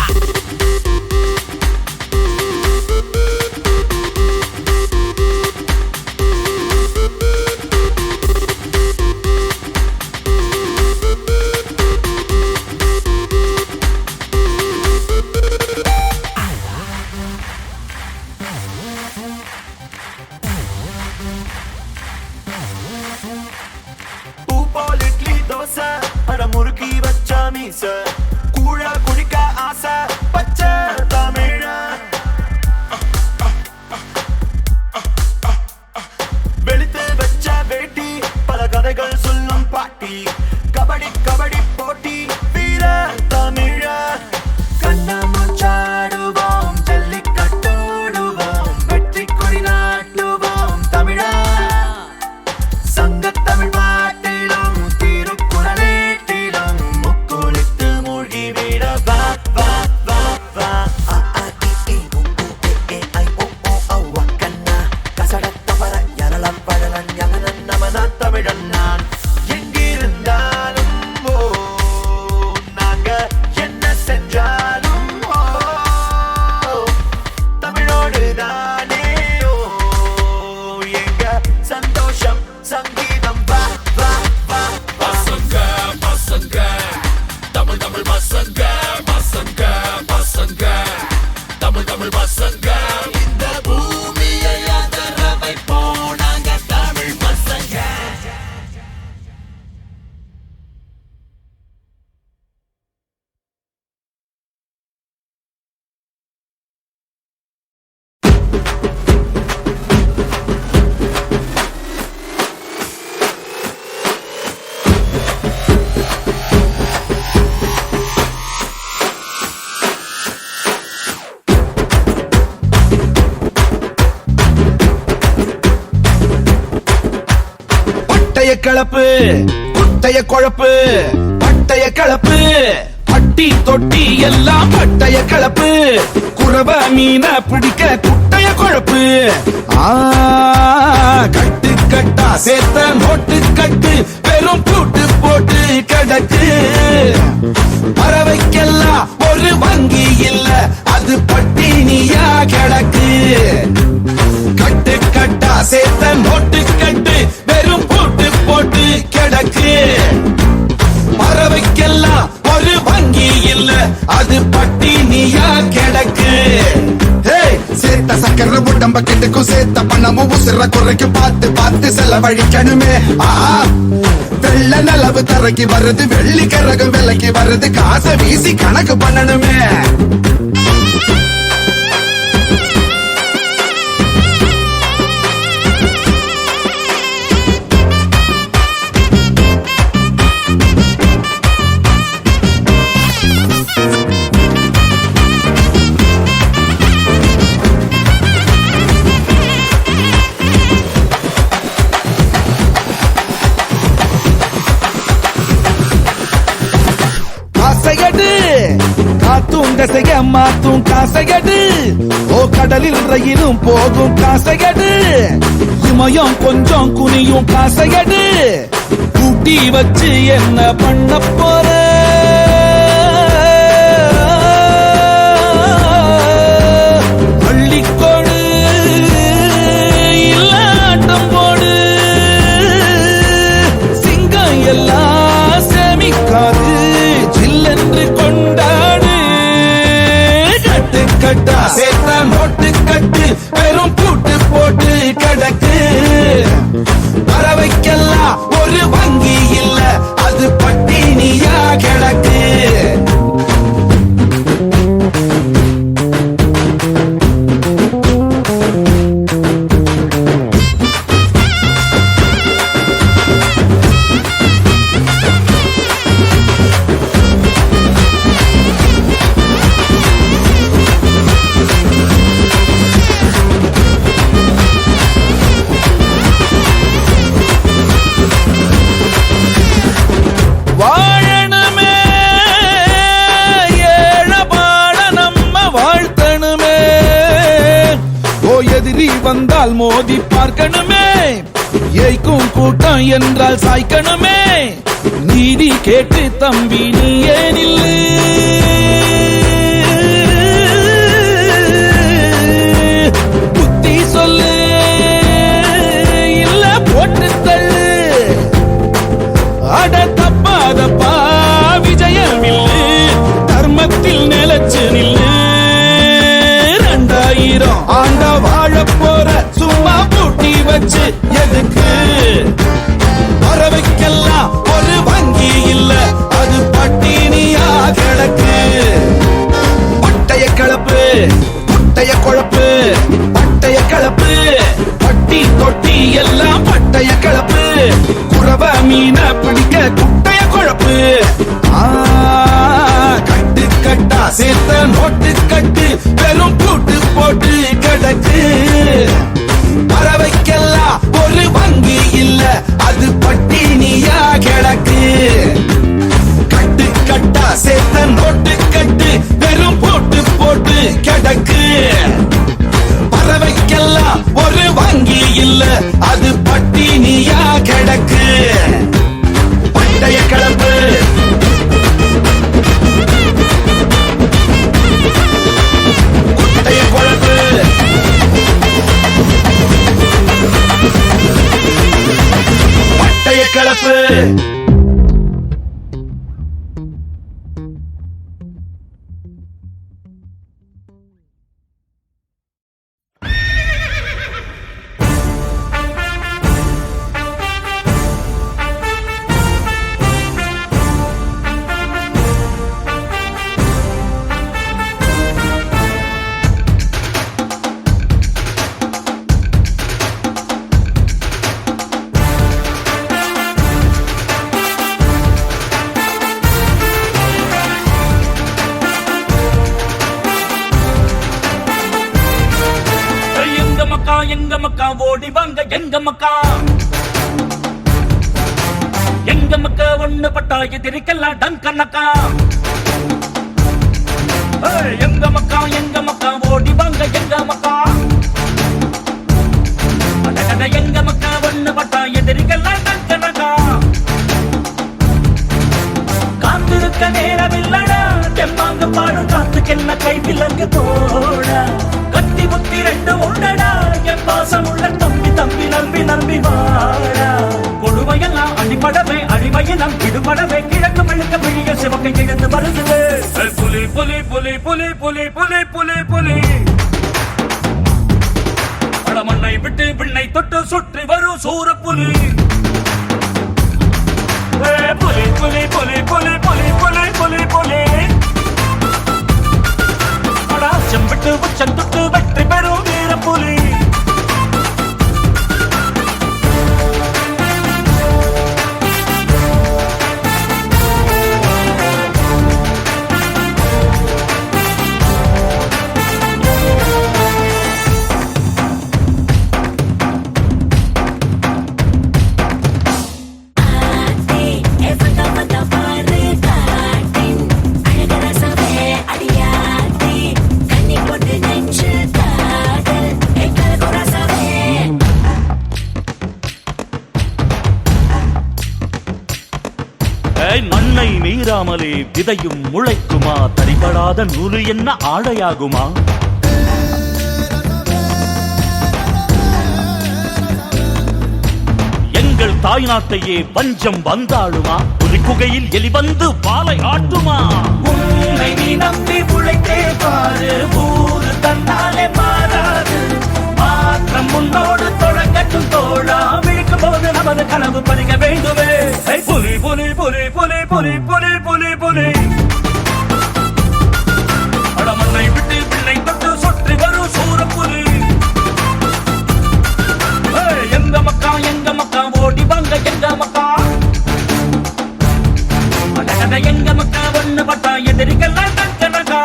பூப்போல் இட்லி தோசை அட முறுக்கி வச்சா மீச கூழ குடிக்க ஆசை பச்சை தமிழ வெளுத்து வச்ச வேட்டி பல கதைகள் சொல்லும் பாட்டி கபடி கபடி போட்டி வீர தமிழ கண்ணாமூச்சாடுவோம் ஜல்லிக்கட்டோடுவோம் வெற்றி கொடி நாட்டுவோம் தமிழா சங்கத்தமிழ் பாட்டிலும் திருக்குறளேட்டிலும் முக்குளித்து மூழ்கிவிட வா வா வா வா கசடத்தவர எரளம் பழலன் யமனன் நமனா தமிழன் நான் எங்கிருந்தாலும் நாங்க என்ன செஞ்சாலும் தமிழோடு தானே எங்க சந்தோஷம் சங்கீதம் வா வா வா பசங்க பசங்க தமிழ் தமிழ் பசங்க பசங்க பசங்க தமிழ் தமிழ் பசங்க இந்த பூமியை அதர வைப்போம் நாங்க தமிழ் பசங்க கிளப்பு குட்டைய குழப்பு பட்டைய கிளப்பு பட்டி தொட்டி எல்லாம் பட்டைய கிளப்பு குறவ மீன பிடிக்க குட்டைய குழப்பு கட்டு கட்டா சேர்த்த நோட்டு கட்டு பெரும் பூட்டு போட்டு கிடக்கு பறவைக்கெல்லாம் ஒரு வங்கி இல்ல அது பட்டினியா கிடக்கு கட்டு கட்டா சேர்த்த நோட்டு கட்டு வெறும் பூட்டு போட்டு கிடக்கு பறவைக்கெல்லாம் ஒரு வங்கி இல்ல அது பட்டினியா கிடக்கு சேர்த்த சக்கர உடம்ப கெட்டுக்கும் சேர்த்த பணமும் உசிற குறைக்கும் பார்த்து பார்த்து செலவழிக்கணுமே வெள்ள நிலவு தரைக்கு வருது வெள்ளி கரகம் விலைக்கு வருது காசை வீசி கணக்கு பண்ணணுமே காத்தும் மாத்தும் காசையடு ஓ கடலில் ரயிலும் போகும் காசையடு இமயம் கொஞ்சம் குனியும் காசையடு கூட்டி வச்சு என்ன பண்ண போற அள்ளிக்கொடு இல்ல ஆட்டம் போடு சிங்கம் எல்லாம் சேமிக்காது ஜில்லென்று கொண்டாடு கட்டா சேர்த்த நோட்டு கட்டு பெரும் பூட்டு போட்டு கிடக்கு பறவைக்கெல்லாம் ஒரு வங்கி இல்ல அது பட்டினியா கிடக்கு வந்தால் மோதி பார்க்கணுமே ஏய்க்கும் கூட்டம் என்றால் சாய்க்கணுமே நீதி கேட்டு தம்பி நீ ஏனில்லை புத்தி சொல்லு இல்ல போட்டு தள்ளு அட தப்பாதப்பா விஜயம் இல்லை தர்மத்தில் நிலச்சு நில்லு 2000 ஆண்ட வாழ போற சும்மா பூட்டி வச்சு எதுக்கு பறவைக்கெல்லாம் ஒரு வங்கி இல்ல அது பட்டினியா கிடக்கு பட்டைய கிளப்பு குட்டைய குழப்பு பட்டைய கிளப்பு பட்டி தொட்டி எல்லாம் பட்டைய கிளப்பு குறவ மீன பிடிக்க குட்டைய குழப்பு கட்டு கட்டா சேர்த்த நோட்டு கட்டு பெரும் பூட்டு போட்டு கிடக்கு பறவைக்கெல்லாம் ஒரு வங்கி இல்ல அது பட்டினியா கிடக்கு கட்டு கட்டா சேர்த்த நோட்டு கட்டு பெரும் பூட்டு போட்டு கிடக்கு பறவைக்கெல்லாம் ஒரு வங்கி இல்ல அது பட்டினியா கிடக்கு பட்டைய கிளப்பு குட்டைய குழப்பு பட்டைய கிளப்பு எங்க மக்கா ஓடி வாங்க எங்க மக்கா எங்க மக்கா ஒண்ணு பட்டா எதிரிக்கெல்லாம் டங்கனக்கா. எங்க மக்கா ஓடி வாங்க எங்க மக்கா. எங்க மக்கா ஒண்ணு பட்டா எதிரிக்கெல்லாம் டங்கனக்கா. காத்திருக்க நேரமில்லடா தெம்மாங்க பாடும் காத்துக்கென்ன கை விலங்கு போடா. கத்தி புத்தி ரெண்டு உண்டடா என் பாசம் உள்ள தம்பி தம்பி நம்பி நம்பி வாடா. கொடுமையெல்லாம் அடிபடவே அடிமையினம் விடுபடவே கிழக்கு மெழுக்க பிழிய சிவக்கை கிழந்து வருது. புலி புலி புலி புலி புலி புலி புலி புலி மண்ணை விட்டு விண்ணை தொட்டு சுற்றி வரும் சூர புலி. புலி புலி புலி புலி புலி புலி புலி புலி செம்பிட்டு உச்சம் தொட்டு வெற்றி பெறும் வீர புலி. மண்ணை மீறாமலே விதையும் முளைக்குமா? தரிபடாத நூலு என்ன ஆடையாகுமா? எங்கள் தாய் நாட்டையே பஞ்சம் வந்தாடுமா? ஒரு குகையில் எலி வந்து பாலை ஆட்டுமா? உன்னை நீ நம்பி உழைத்தே பாரு, ஊரு தன்னாலே மாறாது. மாற்றம் முன்னோடு தொடங்கட்டும் தோழா, விழிக்கும் போது நமது கனவு பறிக்க வேண்டுமே. புலி புலி புலி புலி புலி புலி புலி புலி மண்ணை விட்டு பிள்ளை தொட்டு சுற்றி வரும் சூர புலி. எங்க மக்கா ஓடி வாங்க எங்க மக்கா. எங்க மக்கா ஒண்ணு பட்டா எதிரிக்கெல்லாம் கணக்கா.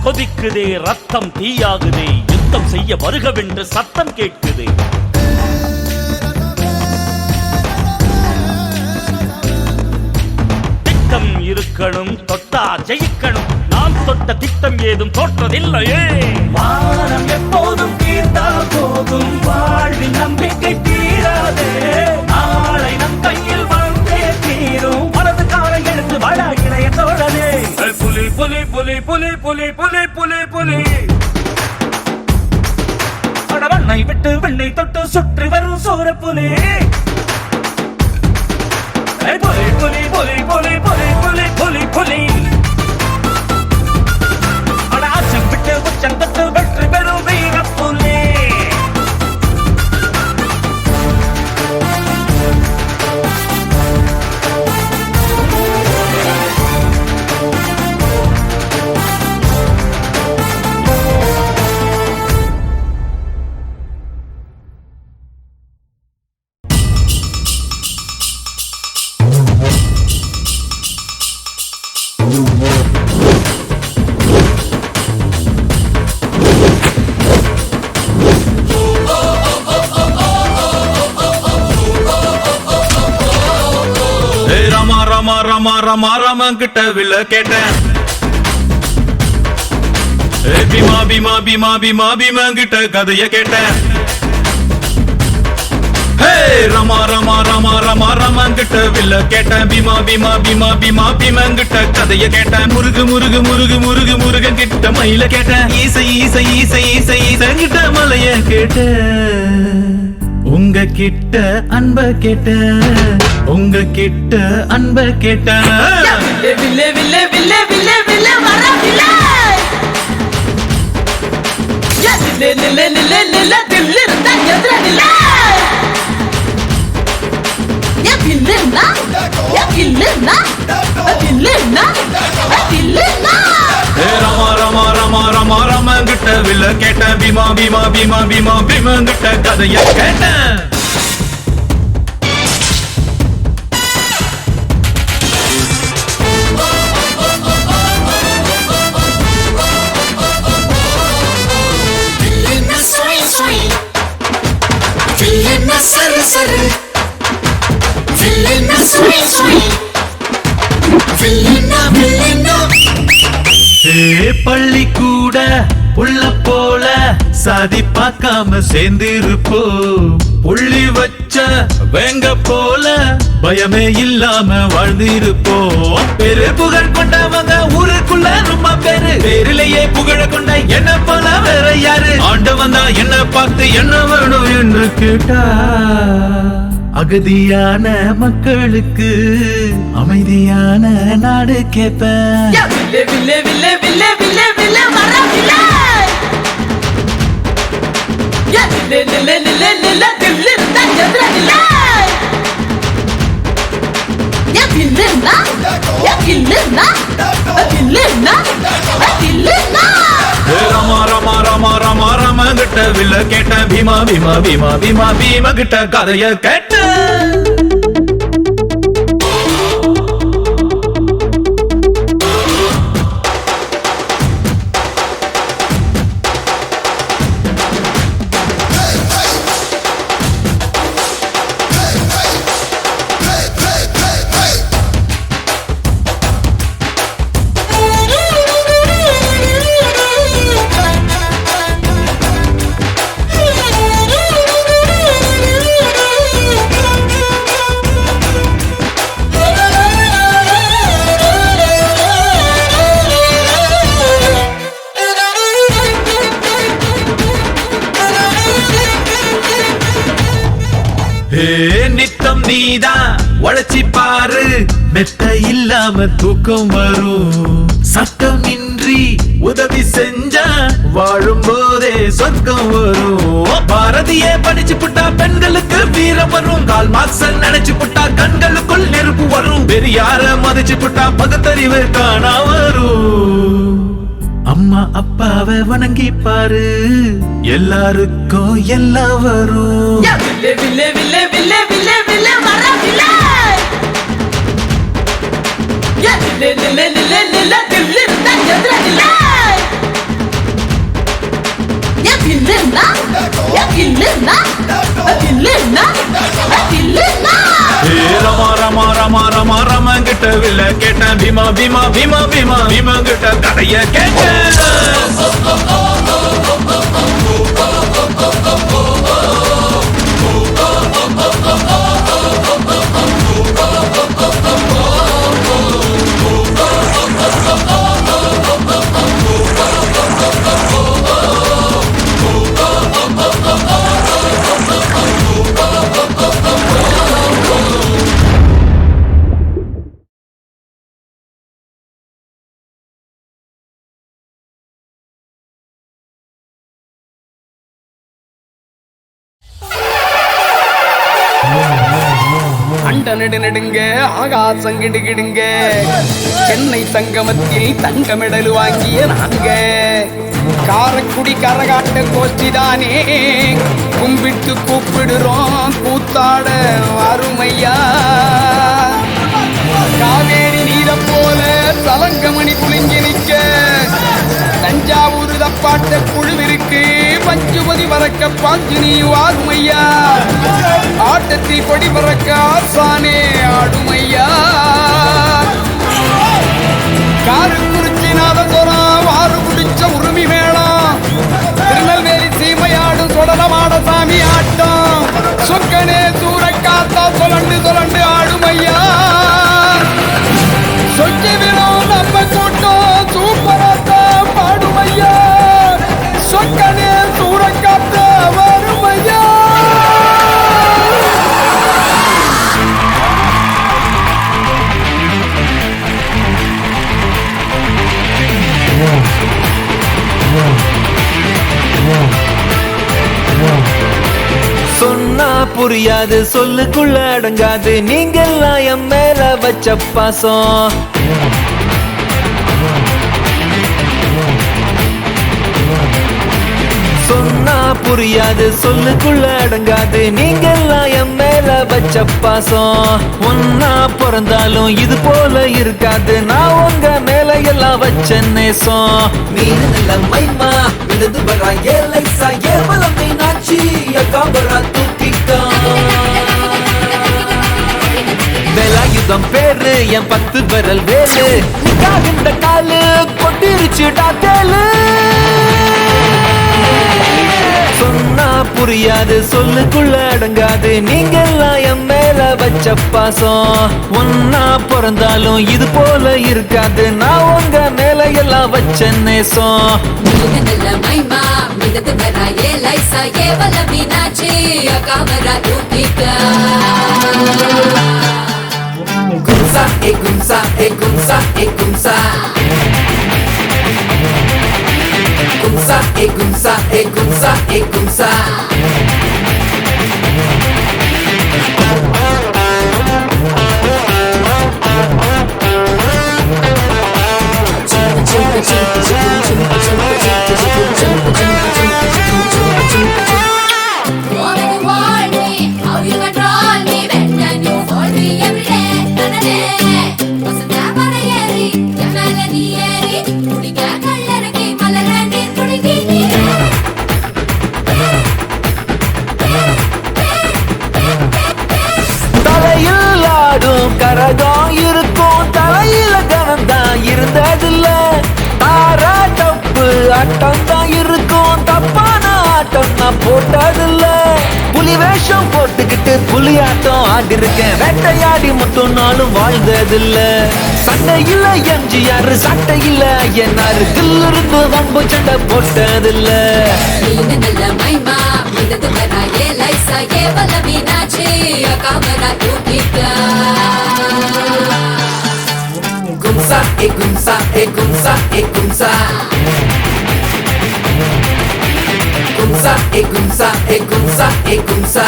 கொதிக்குதே ரத்தம் தீயாகுதே, யுத்தம் செய்ய வருகவென்று சத்தம் கேட்குதே. திட்டம் இருக்கணும் தொட்டா ஜெயிக்கணும், நாம் தொட்ட திட்டம் ஏதும் தோற்றதில்லையே. வானம் எப்போதும் தீர்ந்தா போகும், வாழ்வின் நம்பிக்கை தீராதே. நாளை நம் கையில் வந்தே தீரும், வலது காலை எடுத்து வள இளைய தோழனே. புலி புலி புலி புலி புலி புலி புலி புலி மண்ணை விட்டு வெண்ணை தொட்டு சுற்றி வரும் சோர புலி. புலி புலி புலி புலி புலி புலி புலி புலி அடாச்சம் விட்டு உச்சம் தொட்டு வெற்றி பெறும் வீர புலி. ராமங்கிட்ட வில்ல கேட்டேன், பீமா பீமா பீமா பீமா பீமாங்கிட்ட கதைய கேட்டேன். ரமா ரமா ரமா ரமா ரமாங்கிட்ட வில்ல கேட்டேன், பீமா பீமா பீமா பீமா பீமாங்கிட்ட கதைய கேட்டேன். முருகு முருகு முருகு முருகு முருகன் கிட்ட மயில கேட்டேன், ஈசை ஈசை ஈசை ஈசை ஈசங்கிட்ட மலைய கேட்டேன். உங்க கிட்ட அன்ப கேட்ட, உங்க கிட்ட அன்ப கேட்ட. வில்லே வில்லே வில்லே வில்லே வில்லே வர வில்லே நில்லே நில்லே நில்லே நில்லே தில்லு இருந்தா எதிர நில்லே. வில்லுன்னா வில்லுன்னா வில்லுன்னா வில்லுன்னா ரமா ரமா ரமா ரமா ரமங்கிட்ட வில்ல கேட்டேன் பீமா பீமா பீமா பீமா பீமங்கிட்ட கதைய கேட்டேன் சரு சரு வில்லுன்னா சுவை சுவை வில்லுன்னா வில்லுன்னா பள்ளி கூட புள்ள போல சாதி பார்க்காம சேர்ந்திருப்போ புள்ளி வச்ச வேங்க போல பயமே இல்லாம வாழ்ந்திருப்போம் பெரு புகழ் கொண்டவங்க ஊருக்குள்ள ரொம்ப பேரு பேரிலேயே புகழ கொண்ட என்ன போல வேற யாரு ஆண்டவன் தான் என்ன பார்த்து என்ன வேணும் என்று கேட்டா அகதியான மக்களுக்கு அமைதியான நாடு கேட்பேன் கிட்ட வில்ல கேட்ட பீமா பீமா பீமா பீமா பீமா கிட்ட கதைய கேட்ட நித்தம் நீதான் உழைச்சி பாரு மெத்த இல்லாம தூக்கம் வரும் சட்டம் இன்றி உதவி செஞ்சா வாழும் போதே சொர்க்கம் வரும் பாரதியே படிச்சு புட்டா பெண்களுக்கு வீரம் வரும் கால் மார்க்ஸ் நினைச்சு புட்டா கண்களுக்குள் நெருப்பு வரும் பெரியார மதிச்சு புட்டா பகுத்தறிவு காணா வரும் அம்மா அப்பாவை வணங்கி பாரு எல்லாருக்கும் எல்லாம் வரும் கிட்ட வில்ல கேட்ட பீமா பீமா பீமா பீமா பீமா கிட்ட கதைய கேட்ட அண்ட நெடுங்க ஆகாசம் கிடுகிடுங்க சென்னை சங்கமத்தில் தங்க மெடல் வாங்கிய நாங்க காரக்குடி கரகாட்ட கோஷ்டிதானே கும்பிட்டு கூப்பிடுறோம் கூத்தாட அருமையா காவேரி நீரை போல தலங்கமணி குளிங்கி நிற்க தஞ்சாவூர் தப்பாட்ட குழுவிற்கு பஞ்சுபதி பறக்க பாஞ்சு நீ வாருமையா ஆட்டத்தில் கொடி பறக்க ஆசானே ஆடுமையா காரக்குறிச்சி நாதசுரம் வாறு குடிச்ச உரிமை மேளம் திருநெல்வேலி சீமையாடும் சொடலமாட சாமி ஆட்டம் சொக்கனே சூரக்காத்தா சொலண்டு ஆடுமையா சொக்கி விடும் நம்ம கூட்டம் சூப்பராத்தா பாடுமையா சொக்கனே சூரக்காத்தா வருமையா புரியாது சொல்லுக்குள்ள அடங்காது நீங்கெல்லாம் என் மேல வச்ச பாசம் சொன்னா புரியாது சொல்லுக்குள்ள அடங்காது நீங்கெல்லாம் என் மேல வச்ச பாசம் ஒன்னா பிறந்தாலும் இது போல இருக்காது நான் உங்க மேல எல்லாம் வச்ச நேசம் மீன் நல்ல மைமா விழுது வரா ஏலைசா ஏவல மீனாட்சி காபரா தூக்கிக்கா வேலாயுதம் பேரு என் 10 விரல் வேலு நிக்காகின்ற காலு கொட்டிருச்சுடா தேலு சொன்னா புரியாது சொல்லுக்குள்ள அடங்காது நீங்கெல்லாம் என் மேல வச்ச பாசம் ஒன்னா பிறந்தாலும் இது போல இருக்காது நான் உங்க மேல எல்லாம் வச்ச நேசம் மைமா மிதந்து வரா ஏலைசா ஏவல மீனாட்சி காமரா தூக்கிக்கா Gumsa, e gumsa, e gumsa, e gumsa. Gumsa, e gumsa, e gumsa, e gumsa. கரகம் இருக்கும் தலையில கனந்தான் இருந்ததில்ல தாரா தப்பு ஆட்டம் தான் இருக்கும் தப்பான ஆட்டம் நான் போட்டதில்ல புலி வேஷம் போட்டுக்கிட்டு புலியாட்டம் ஆடி இருக்கேன் வேட்டையாடி மட்டும் நாளும் வாழ்ந்ததில்ல சண்டையில எம்ஜிஆர் சட்டையில என்னாரு கில்லிருந்து வம்பு சண்டை போட்டதில்ல மைமா மிதந்து வரா ஏலைசா ஏவல மீனாட்சி காமரா தூக்கிக்கா Gumsa, e gumsa, e gumsa, e gumsa. Gumsa, e gumsa, e gumsa, e gumsa.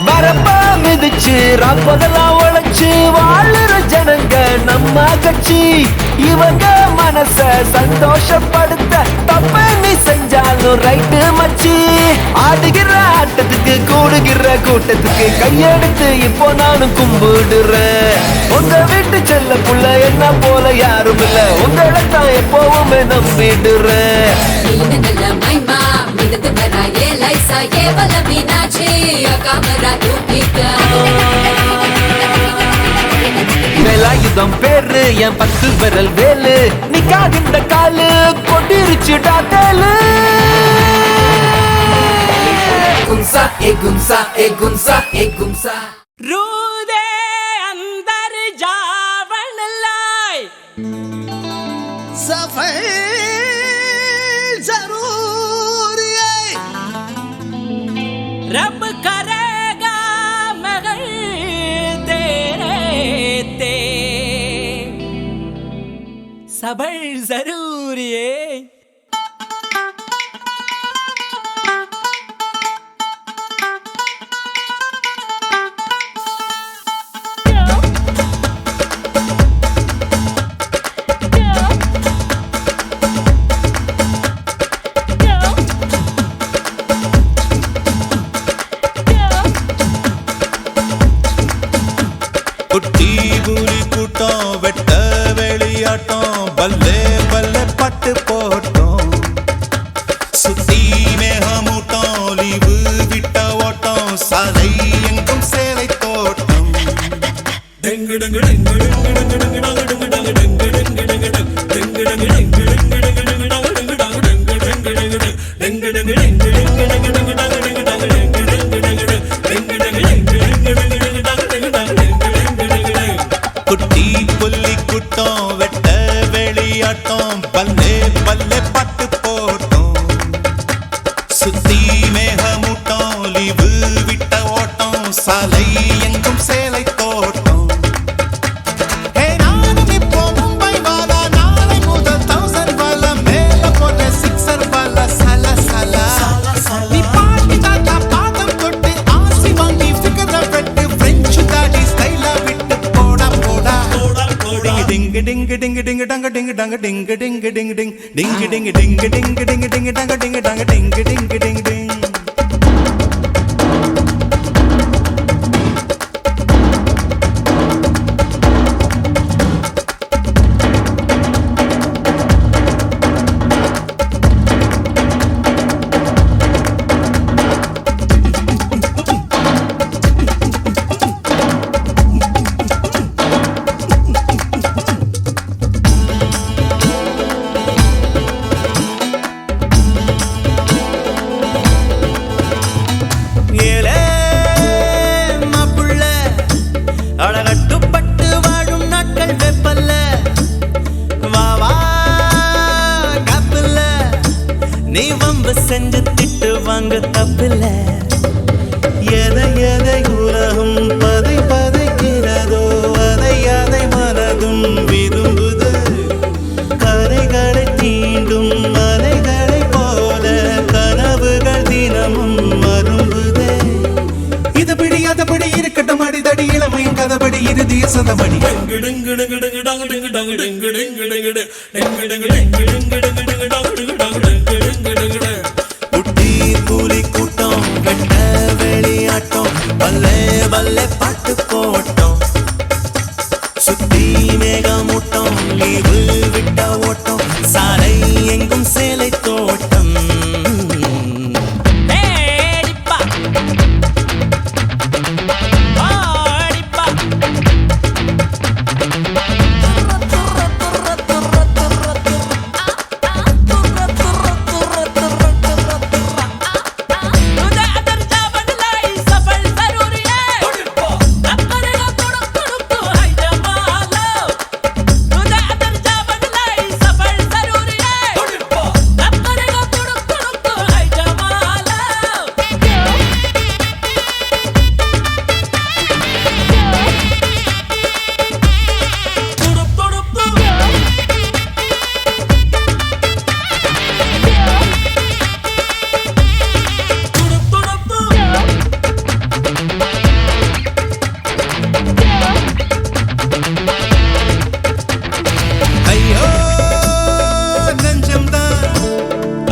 வரப்பா மிதிச்சு ராப்பதெல்லாம் உழைச்சு வாழுற ஜனங்க நம்ம கட்சி இவங்க மனச சந்தோஷப்படுத்த தப்ப நீ செஞ்சாலும் ரைட்டு மச்சி ஆடுகிற ஆட்டத்துக்கு கூடுகிற கூட்டத்துக்கு கையெடுத்து இப்போ நானும் கும்பிடுறேன் உங்க வீட்டு செல்ல புள்ள என்ன போல யாரும் இல்ல உங்களை தான் எப்பவுமே நம்பிடுறேன் மைமா மிதந்து வரா ஏலைசா ஏவல மீனாட்சி காமரா தூக்கிக்கா வேலாயுதம் பேரு என் 10 விரல் வேலு நிக்காகின்ற காலு கொட்டிருச்சுடா தேலு கும்சா ஏ கும்சா ஏ கும்சா ஏ கும்சா रूदे अंदर जावन लाए सफर जरूर है रब करेगा मगर तेरे ते सबर जरूरी है குட்டி புலி கூட்டம் வெட்ட வெளியாட்டம் பல்லே பல்லே பட்டு பல்லே பட்டு போட்டோம் சுத்தி மேகமூட்டம் லீவு விட்ட ஓட்டம் சாலை எங்கும் சேலை தோட்டம் நானும் இப்போ மும்பை வாலா நாளை முதல் 1000 வாலா மேல போட்ட 6 வாலா சல சல நீ பாட்டி தாத்தா பாதம் தொட்டு ஆசி வாங்கி ஃபிகர வெட்டு பிரெஞ்சு தாடி ஸ்டைலா விட்டு போடா போடா டிங் டிங் டிங் டிங் டங்க டிங் டங்க டிங் டிங் டிங் டிங் டிங் டிங் டிங் டிங் டிங் டிங் டங்க டிங் டங்க டிங் டிங் டிங் டிங் அழகட்டுப்பட்டு வாழும் நாட்கள் வெப்பல்ல வாவா கப்பல்ல நீ வம்பு செஞ்சு திட்டு வாங்க தப்பில்ல எதை எதை உலகம் பதை பதைக்கிறதோ அதை அதை மனதும் விரும்புது கரைகளை தீண்டும் மலைகளை போல கனவுகள் தினமும் மரும்புதே இதுபடி அதபடி இருக்கட்டும் அடிதடி இளமையின் கதபடி இறுதிய சதபடி குட்டி கூலி கூட்டம் வெட்ட வெளியாட்டம் பல்லே பல்லே பாட்டு போட்டோம் சுத்தி மேகமூட்டம் லீவு விட்ட ஓட்டம் சாலை எங்கும் சேலை தோட்டம்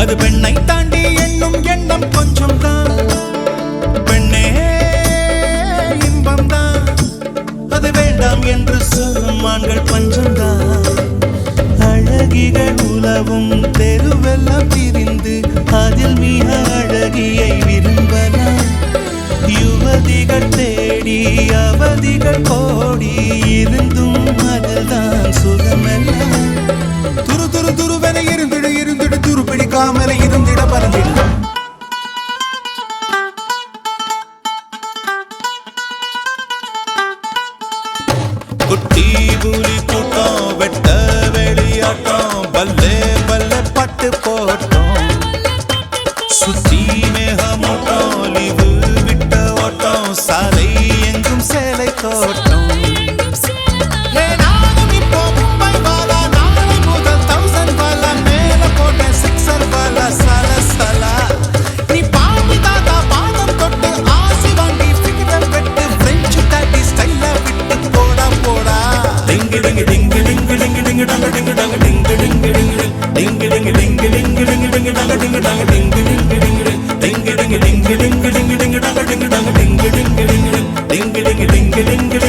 அது பெண்ணை தாண்டி எண்ணும் எண்ணம் கொஞ்சம் தான் பெண்ணே இன்பம் தான் அது வேண்டாம் என்று சொல்லும் ஆண்கள் பஞ்சம் தான் அழகிகள் உலவும் தெருவெல்லாம் திரிந்து அதில் மிக அழகியை விரும்பலாம் யுவதிகள் தேடி அவதிகள் கோடி இருந்தும் அதுதான் சுகமெல்லாம் துரு துரு துருவென இருந்திட இருந்திட துரு பிடிக்காமல இருந்திட பறந்திட குட்டி கூலி கூட்டம் வெட்ட வெளியாட்டம் பல்லே பல்லே பட்டு போட்டோம் சுத்தி மேகமூட்டம் லீவு விட்ட ஓட்டம் சாலை எங்கும் சேலை தோட்டம் ding